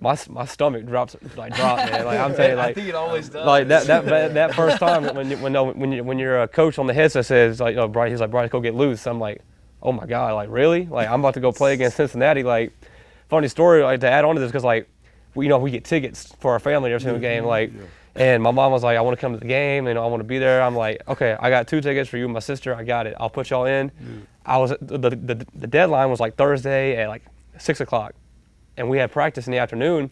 my stomach dropped, man. Like I'm telling you, like I think it always does. Like that first time when your coach on the headset says like, oh, Bryce, he's like, Bryce, go get loose. I'm like, oh my God, like really? Like I'm about to go play against Cincinnati. Like funny story, like to add on to this, because like we get tickets for our family every single game, like, and my mom was like, I want to come to the game, and I want to be there. I'm like, okay, I got 2 tickets for you and my sister. I got it. I'll put y'all in. I was the deadline was like Thursday at like 6 o'clock, and we had practice in the afternoon,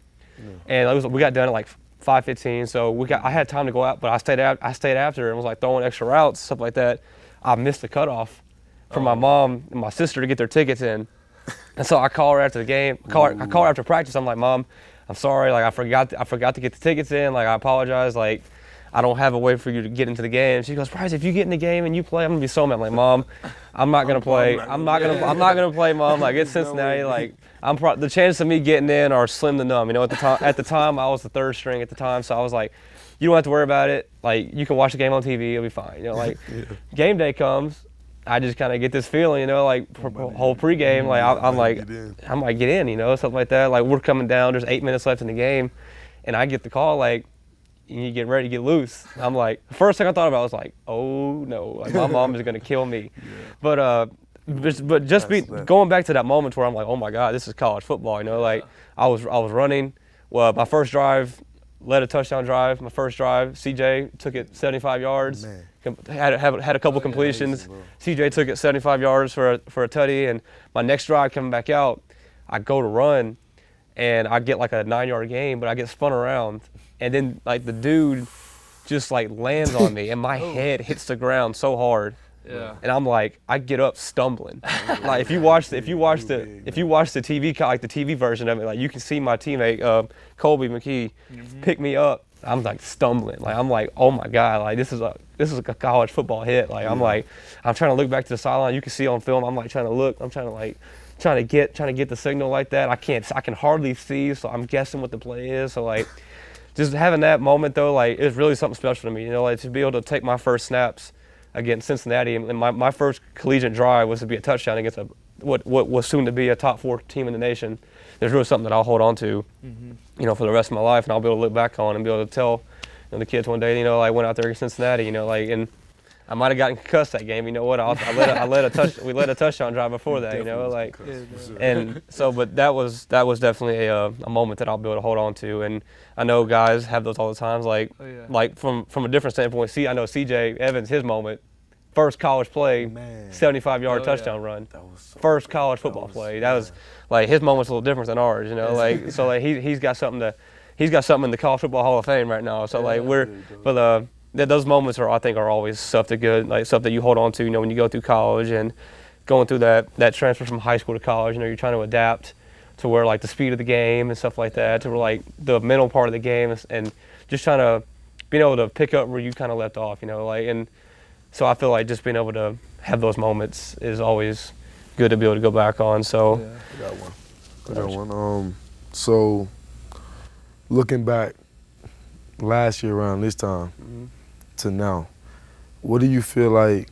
and we got done at like 5:15. So I had time to go out, but I stayed after and was like throwing extra routes, stuff like that. I missed the cutoff for my mom and my sister to get their tickets in, and so I call her after the game. I call her after practice. I'm like, Mom, I'm sorry, like I forgot to get the tickets in. Like I apologize. Like I don't have a way for you to get into the game. She goes, Bryce, if you get in the game and you play, I'm gonna be so mad. I'm like, Mom, I'm not gonna play. I'm not gonna play, Mom. Like it's Cincinnati. Like the chances of me getting in are slim to none. You know, at the time I was the 3rd string at the time, so I was like, you don't have to worry about it. Like you can watch the game on TV, it'll be fine. You know, like game day comes, I just kind of get this feeling, you know, like whole pregame, like I'm like, I might get in, you know, something like that. Like we're coming down, there's 8 minutes left in the game, and I get the call like, you get ready to get loose. I'm like, the first thing I thought about was like, oh no, like my mom is gonna kill me. But going back to that moment where I'm like, oh my God, this is college football, you know, like I was running. Well, my first drive led a touchdown drive. My first drive, CJ took it 75 yards. Man. Had a couple completions. Amazing, CJ took it 75 yards for a tutty, and my next drive coming back out, I go to run, and I get like a 9-yard gain, but I get spun around, and then like the dude just like lands on me, and my head hits the ground so hard. Yeah. And I'm like, I get up stumbling. Like if you watch the TV, like the TV version of it, like you can see my teammate Colby McKee pick me up. I'm like stumbling. Like I'm like, oh my God, like this is a college football hit. Like I'm trying to look back to the sideline. You can see on film. I'm like trying to look. I'm trying to get the signal like that. I can hardly see, so I'm guessing what the play is. So like, just having that moment though, like it's really something special to me. You know, like to be able to take my first snaps against Cincinnati, and my first collegiate drive was to be a touchdown against what was soon to be a top 4 team in the nation. There's really something that I'll hold on to, you know, for the rest of my life, and I'll be able to look back on and be able to tell, you know, the kids one day, you know, I went out there against Cincinnati, you know, like, and I might have gotten concussed that game. You know what? We led a touchdown drive before that. You know, like, and so, but that was definitely a moment that I'll be able to hold on to. And I know guys have those all the times. Like, like from a different standpoint. I know C.J. Evans, his moment, first college play, 75-yard touchdown run, first college football play. That was like his moment's a little different than ours. You know, like so like he's got something in the College Football Hall of Fame right now. So like those moments I think are always stuff that you hold on to, you know, when you go through college and going through that transfer from high school to college. You know, you're trying to adapt to where like the speed of the game and stuff like that, to where like the mental part of the game and just trying to being able to pick up where you kind of left off, like, and so I feel like just being able to have those moments is always good to be able to go back on. So I got one. So looking back last year around this time to now, what do you feel like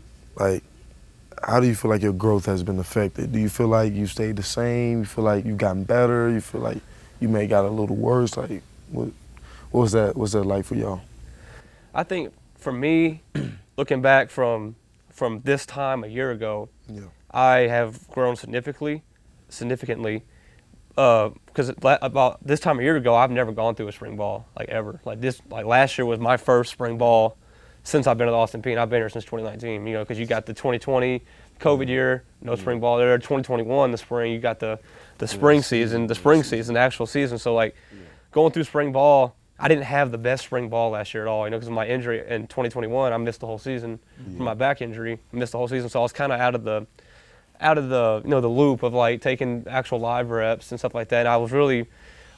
how do you feel like your growth has been affected? Do you feel like you stayed the same? You feel like you've gotten better? You feel like you may got a little worse? Like, what was that like for y'all? I think for me, looking back from this time a year ago, I have grown significantly, because about this time a year ago, I've never gone through a spring ball, like, ever. Like last year was my first spring ball since I've been at Austin Peay, and I've been here since 2019, because you got the 2020 COVID year, no spring ball there. 2021, the spring, you got the spring season, the actual season. So, like, going through spring ball, I didn't have the best spring ball last year at all, because of my injury in 2021. I missed the whole season from my back injury. I missed the whole season, so I was kind of out of the the loop of, like, taking actual live reps and stuff like that. And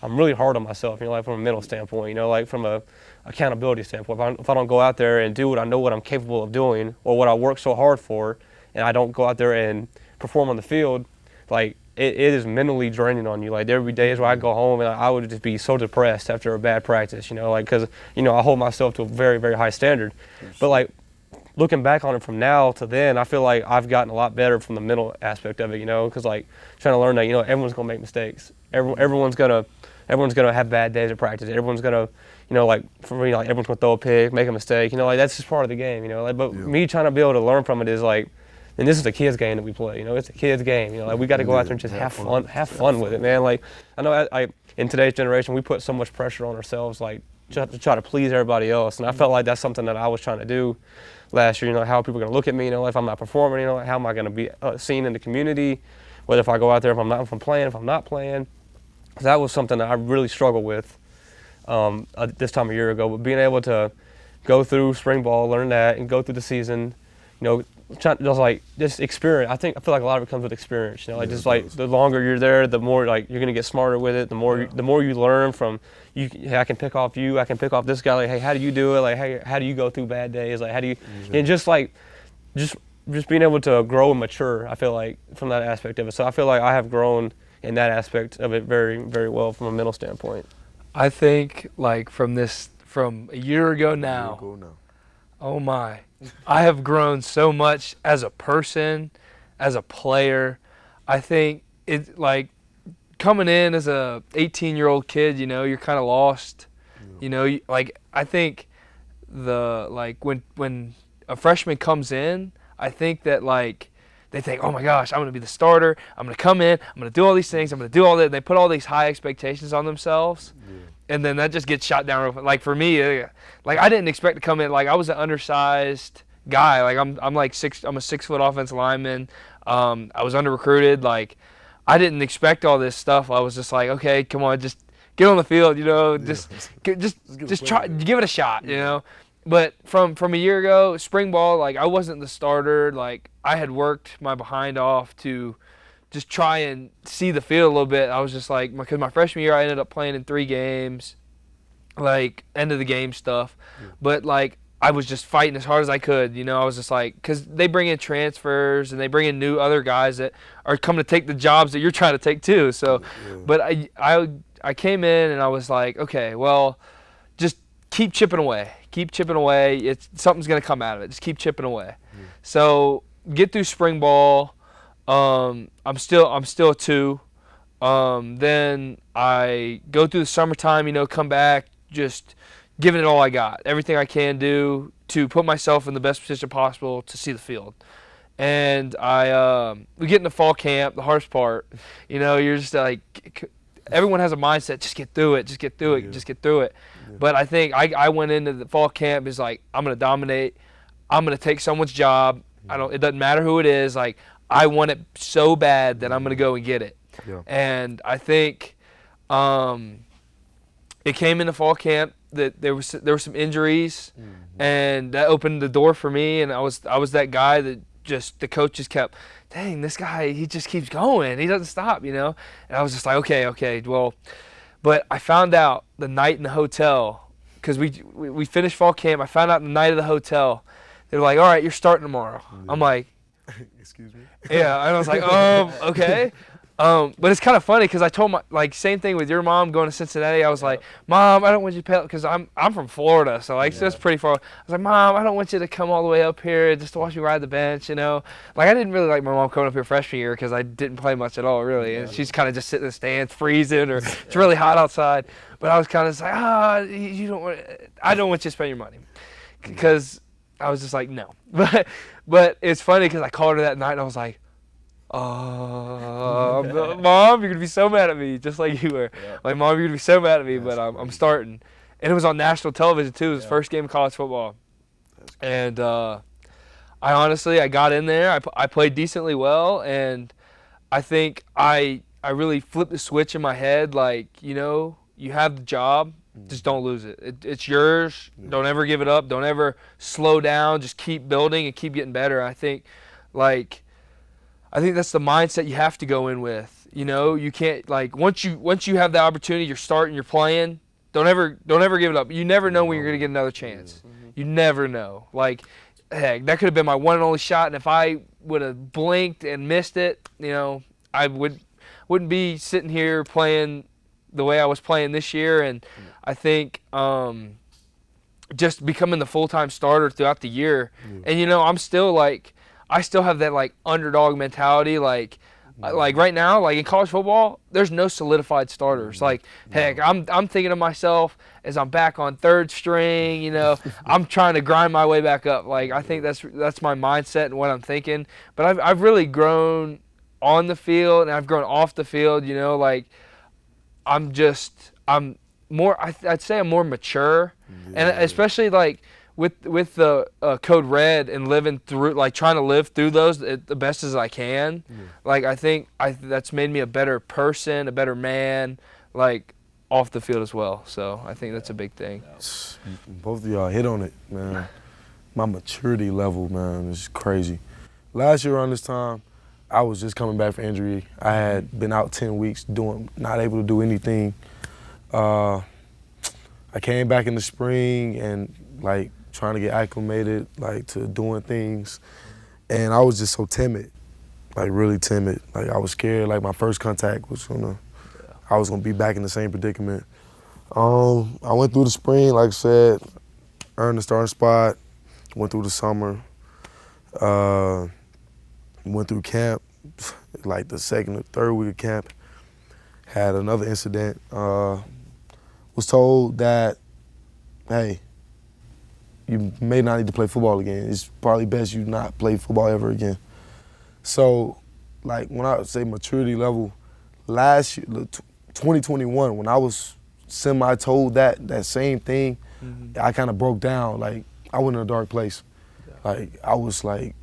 I'm really hard on myself, like, from a mental standpoint, like, from a accountability standpoint. If I don't go out there and do what I know what I'm capable of doing, or what I work so hard for, and I don't go out there and perform on the field, like, it is mentally draining on you. Like, there would be days where I go home and I would just be so depressed after a bad practice, like, because, I hold myself to a very, very high standard. But, like, looking back on it from now to then, I feel like I've gotten a lot better from the mental aspect of it, because, like, trying to learn that, everyone's going to make mistakes. Everyone's going to have bad days at practice. Everyone's going to, like, for me, like, everyone's going to throw a pick, make a mistake. Like, that's just part of the game, like, but me trying to be able to learn from it is, like, and this is a kid's game that we play, it's a kid's game, like, we got to go out there and just have fun with it, man. Like, I know I in today's generation, we put so much pressure on ourselves, like, to try to please everybody else, and I felt like that's something that I was trying to do last year, how are people going to look at me, if I'm not performing, how am I going to be seen in the community, whether if I go out there, if I'm playing, if I'm not playing. That was something that I really struggled with this time a year ago, but being able to go through spring ball, learn that, and go through the season, just experience. I feel like a lot of it comes with experience. Just like the longer you're there, the more, like, you're gonna get smarter with it. The more you learn from you. Hey, I can pick off you. I can pick off this guy. Like, hey, how do you do it? Like, hey, how do you go through bad days? Like, how do you? And just being able to grow and mature. I feel like from that aspect of it. So I feel like I have grown in that aspect of it very, very well from a mental standpoint. I think, like, from a year ago now. Oh my. I have grown so much as a person, as a player. I think it's like coming in as a 18-year-old kid, you're kind of lost. Like, I think when a freshman comes in, I think that, like, they think, oh my gosh, I'm going to be the starter. I'm going to come in. I'm going to do all these things. I'm going to do all that. And they put all these high expectations on themselves. And then that just gets shot down real quick. Like, for me, like, I didn't expect to come in. Like, I was an undersized guy. Like, I'm a 6-foot offensive lineman. I was under recruited. Like, I didn't expect all this stuff. I was just like, okay, come on, just get on the field. Just try, give it a shot. But from a year ago, spring ball, like, I wasn't the starter. Like, I had worked my behind off to just try and see the field a little bit. I was just like, because my freshman year I ended up playing in 3 games, like, end of the game stuff. But, like, I was just fighting as hard as I could. I was just like, because they bring in transfers and they bring in new other guys that are coming to take the jobs that you're trying to take too. So, but I came in and I was like, okay, well, just keep chipping away. Keep chipping away. Something's going to come out of it. Just keep chipping away. So get through spring ball. I'm still a 2. Then I go through the summertime, come back, just giving it all I got, everything I can do to put myself in the best position possible to see the field. And we get into fall camp, the hardest part, you're just like, everyone has a mindset, just get through it, just get through it, just get through it. But I think I went into the fall camp is like, I'm going to dominate, I'm going to take someone's job. It doesn't matter who it is, like, I want it so bad that I'm going to go and get it. And I think it came into fall camp that there were some injuries, and that opened the door for me. And I was that guy that the coach just kept, dang, this guy, he just keeps going, he doesn't stop, And I was just like, okay, well, but I found out the night in the hotel because we finished fall camp. I found out the night of the hotel. They were like, all right, you're starting tomorrow. I'm like, excuse me. yeah, and I was like, okay. But it's kind of funny because I told same thing with your mom going to Cincinnati. I was like, Mom, I don't want you to pay, because I'm from Florida, so like that's pretty far. I was like, Mom, I don't want you to come all the way up here just to watch me ride the bench, you know. Like I didn't really like my mom coming up here freshman year because I didn't play much at all really, and she's kind of just sitting in the stands freezing or it's really hot outside. But I was kind of like, I don't want you to spend your money, because I was just like, no. But it's funny because I called her that night and I was like, Mom, you're going to be so mad at me, just like you were. Yeah. Like, Mom, you're going to be so mad at me, but I'm starting. And it was on national television, too. It was the first game of college football. And I got in there. I played decently well, and I think I really flipped the switch in my head. Like, you know, you have the job. Just don't lose it. It's yours. Yeah. Don't ever give it up. Don't ever slow down. Just keep building and keep getting better. I think that's the mindset you have to go in with. You know, you can't, like, once you have the opportunity, you're starting, you're playing, don't ever give it up. You never know when you're going to get another chance. Mm-hmm. You never know. Like, heck, that could have been my one and only shot, and if I would have blinked and missed it, you know, I wouldn't be sitting here playing the way I was playing this year. And I think just becoming the full-time starter throughout the year. And, you know, I still have that, like, underdog mentality. Like right now, like in college football, there's no solidified starters. Like, heck, I'm thinking of myself as I'm back on third string, you know. I'm trying to grind my way back up. Like, I think that's my mindset and what I'm thinking. But I've really grown on the field and I've grown off the field, you know. Like, I'm more, I'd say I'm more mature. And especially, like, with the Code Red and living through, like, trying to live through those the best as I can. Like, I think that's made me a better person, a better man, like, off the field as well. So I think that's a big thing. Both of y'all hit on it, man. My maturity level, man, is crazy. Last year around this time, I was just coming back from injury. I had been out 10 weeks not able to do anything. I came back in the spring and, like, trying to get acclimated, like, to doing things. And I was just so timid, like, really timid. Like, I was scared, like, my first contact I was gonna be back in the same predicament. I went through the spring, like I said, earned the starting spot, went through the summer, went through camp, like the second or third week of camp, had another incident, was told that, hey, you may not need to play football again. It's probably best you not play football ever again. So, like, when I say maturity level, last year, 2021, when I was semi-told that same thing, I kind of broke down. Like, I went in a dark place. Like, I was, like,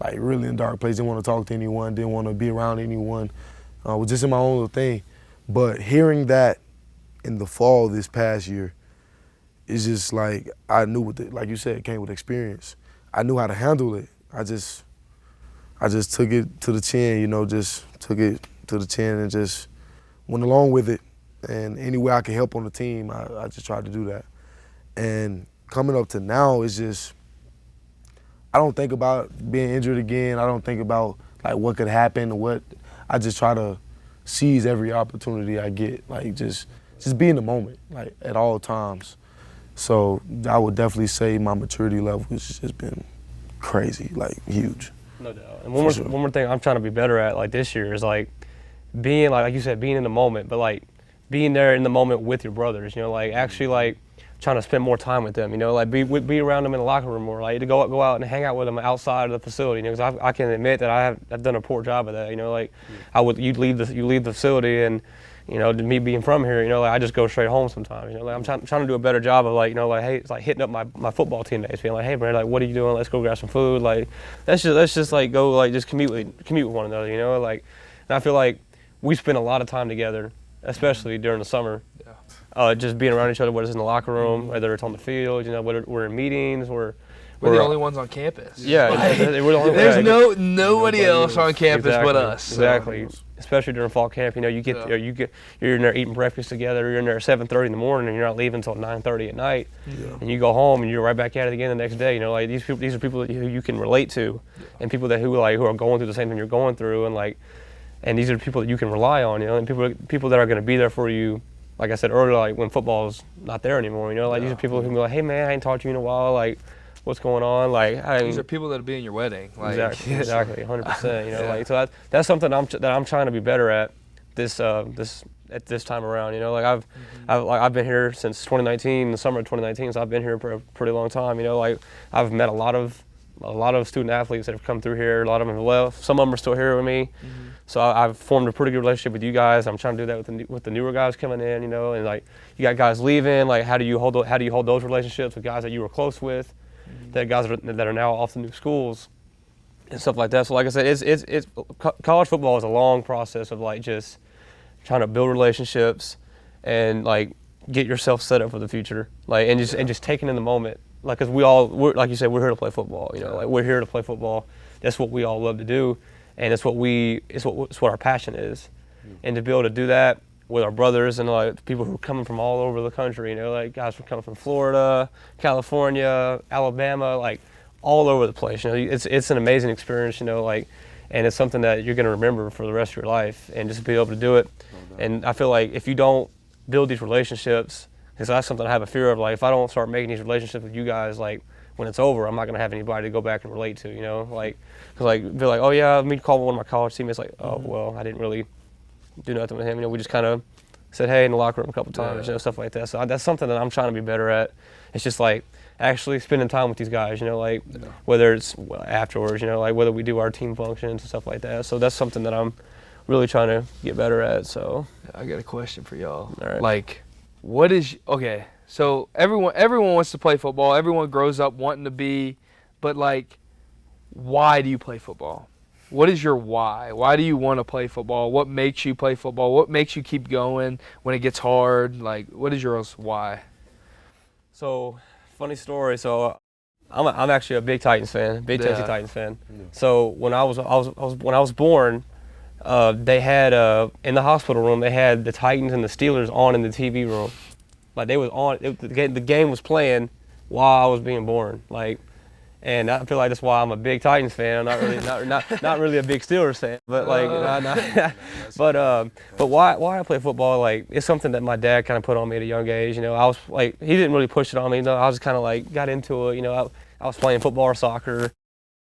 like, really in a dark place. Didn't want to talk to anyone, didn't want to be around anyone. Was just in my own little thing. But hearing that in the fall this past year, it's just like I knew like you said, it came with experience. I knew how to handle it. I just took it to the chin, you know, just took it to the chin and just went along with it. And any way I could help on the team, I just tried to do that. And coming up to now, it's just, I don't think about being injured again. I don't think about, like, what could happen or what. I just try to seize every opportunity I get, like, just be in the moment, like, at all times. So I would definitely say my maturity level has just been crazy, like, huge. No doubt. And one more thing I'm trying to be better at, like, this year is, like, being, like you said, being in the moment, but, like, being there in the moment with your brothers, you know, like, actually, like, trying to spend more time with them, you know, like, be around them in the locker room more, like, to go out and hang out with them outside of the facility, you know, because I can admit that I've done a poor job of that, you know, like, you leave the facility and, you know, me being from here, you know, like, I just go straight home sometimes, you know, like, I'm trying to do a better job of, like, you know, like, hey, it's like hitting up my football teammates, being like, hey, Brad, like, what are you doing? Let's go grab some food, like, let's just like go, like, just commute with one another, you know, like, and I feel like we spend a lot of time together, especially during the summer, just being around each other, whether it's in the locker room, whether it's on the field, you know, whether we're in meetings, we're We're the only ones on campus. Yeah, we're the only there's nobody else on campus but us. Exactly. Especially during fall camp, you know, you get there, you're in there eating breakfast together. You're in there at 7:30 in the morning, and you're not leaving until 9:30 at night. And you go home, and you're right back at it again the next day. You know, like these are people who you can relate to, and people who are going through the same thing you're going through, and these are people that you can rely on. You know, and people that are going to be there for you. Like I said earlier, like when football's not there anymore. You know, like these are people who can be like, hey man, I ain't talked to you in a while. Like, what's going on? Like, these are people that'll be in your wedding. Like, exactly, 100%. You know, like so that's something that I'm trying to be better at this time around. You know, like I've been here since 2019, the summer of 2019. So I've been here for a pretty long time. You know, like I've met a lot of student athletes that have come through here. A lot of them have left. Some of them are still here with me. So I've formed a pretty good relationship with you guys. I'm trying to do that with the newer guys coming in. You know, and like you got guys leaving. Like how do you hold those relationships with guys that you were close with? That guys that are now off to new schools and stuff like that. So like I said, it's college football is a long process of like just trying to build relationships and like get yourself set up for the future, like and just taking in the moment, like because we're like you said, we're here to play football. You know, like we're here to play football. That's what we all love to do, and it's what our passion is, and to be able to do that with our brothers and like people who are coming from all over the country, you know, like guys who are coming from Florida, California, Alabama, like all over the place. You know, it's an amazing experience, you know, like, and it's something that you're gonna remember for the rest of your life, and just be able to do it. And I feel like if you don't build these relationships, because that's something I have a fear of, like if I don't start making these relationships with you guys, like when it's over, I'm not gonna have anybody to go back and relate to, you know, like, cause like be like, oh yeah, let me call one of my college teammates, like, oh well, I didn't really do nothing with him. You know, we just kind of said hey in the locker room a couple times, you know, stuff like that. So that's something that I'm trying to be better at. It's just like actually spending time with these guys, you know, like whether it's afterwards, you know, like whether we do our team functions and stuff like that. So that's something that I'm really trying to get better at. So I got a question for y'all. All right. Like, okay, so everyone wants to play football. Everyone grows up wanting to be, but like, why do you play football? What is your why? Why do you want to play football? What makes you play football? What makes you keep going when it gets hard? Like, what is yours why? So, funny story. So, I'm actually a big Titans fan, big Tennessee Titans fan. So when I was born, they had in the hospital room they had the Titans and the Steelers on in the TV room, like they was on. The game was playing while I was being born, like. And I feel like that's why I'm a big Titans fan. I'm not really a big Steelers fan, but like, but why I play football? Like, it's something that my dad kind of put on me at a young age. You know, I was like, he didn't really push it on me. You know, I was kind of like got into it. You know, I was playing football or soccer.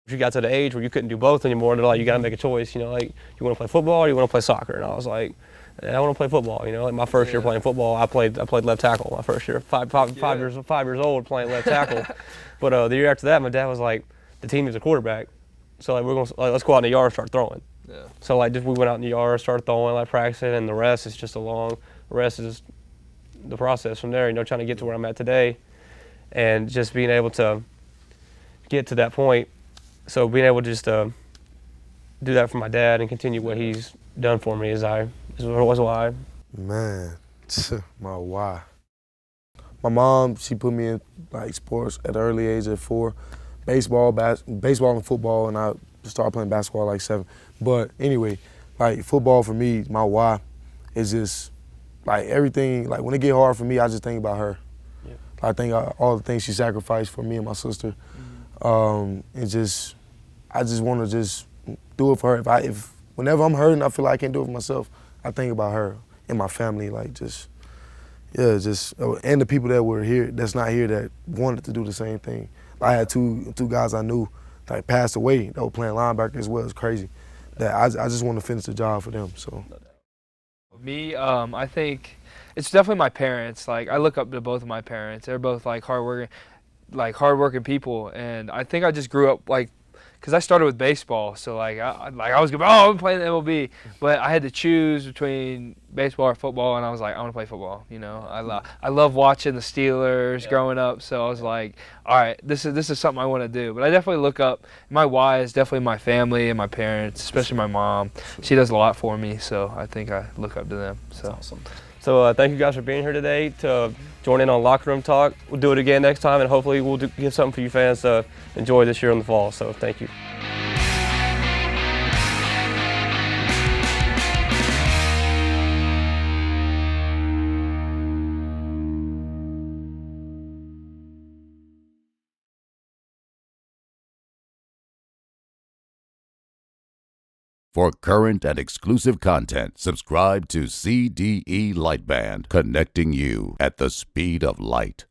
You got to the age where you couldn't do both anymore. They're like, you got to make a choice. You know, like you want to play football or you want to play soccer. And I was like, I want to play football. You know, like my first year playing football, I played left tackle. My first year, five years old playing left tackle. But the year after that, my dad was like, the team is a quarterback, so like let's go out in the yard and start throwing. Yeah. So like we went out in the yard, started throwing, like practicing, and the rest is the rest is the process from there. You know, trying to get to where I'm at today, and just being able to get to that point. So being able to just do that for my dad and continue what he's done for me was why. Man, my why. My mom, she put me in like sports at an early age at 4, baseball and football, and I started playing basketball at like 7. But anyway, like football for me, my why is just like everything. Like when it get hard for me, I just think about her. Yeah. I think all the things she sacrificed for me and my sister, and just I just want to just do it for her. If whenever I'm hurting, I feel like I can't do it for myself. I think about her and my family, like just. Yeah, and the people that were here, that's not here, that wanted to do the same thing. I had two guys I knew that passed away that were playing linebacker as well. It's crazy. That I just want to finish the job for them. So, me, I think it's definitely my parents. Like I look up to both of my parents. They're both like hardworking people, and I think I just grew up like. Because I started with baseball, so like I was going, I'm playing the MLB, but I had to choose between baseball or football, and I was like, I want to play football. You know, I love watching the Steelers growing up, so I was like, all right, this is something I want to do. But I definitely look up. My why is definitely my family and my parents, especially my mom. She does a lot for me, so I think I look up to them. So. That's awesome. So thank you guys for being here today to join in on Locker Room Talk. We'll do it again next time, and hopefully we'll give something for you fans to enjoy this year in the fall. So thank you. For current and exclusive content, subscribe to CDE Lightband, connecting you at the speed of light.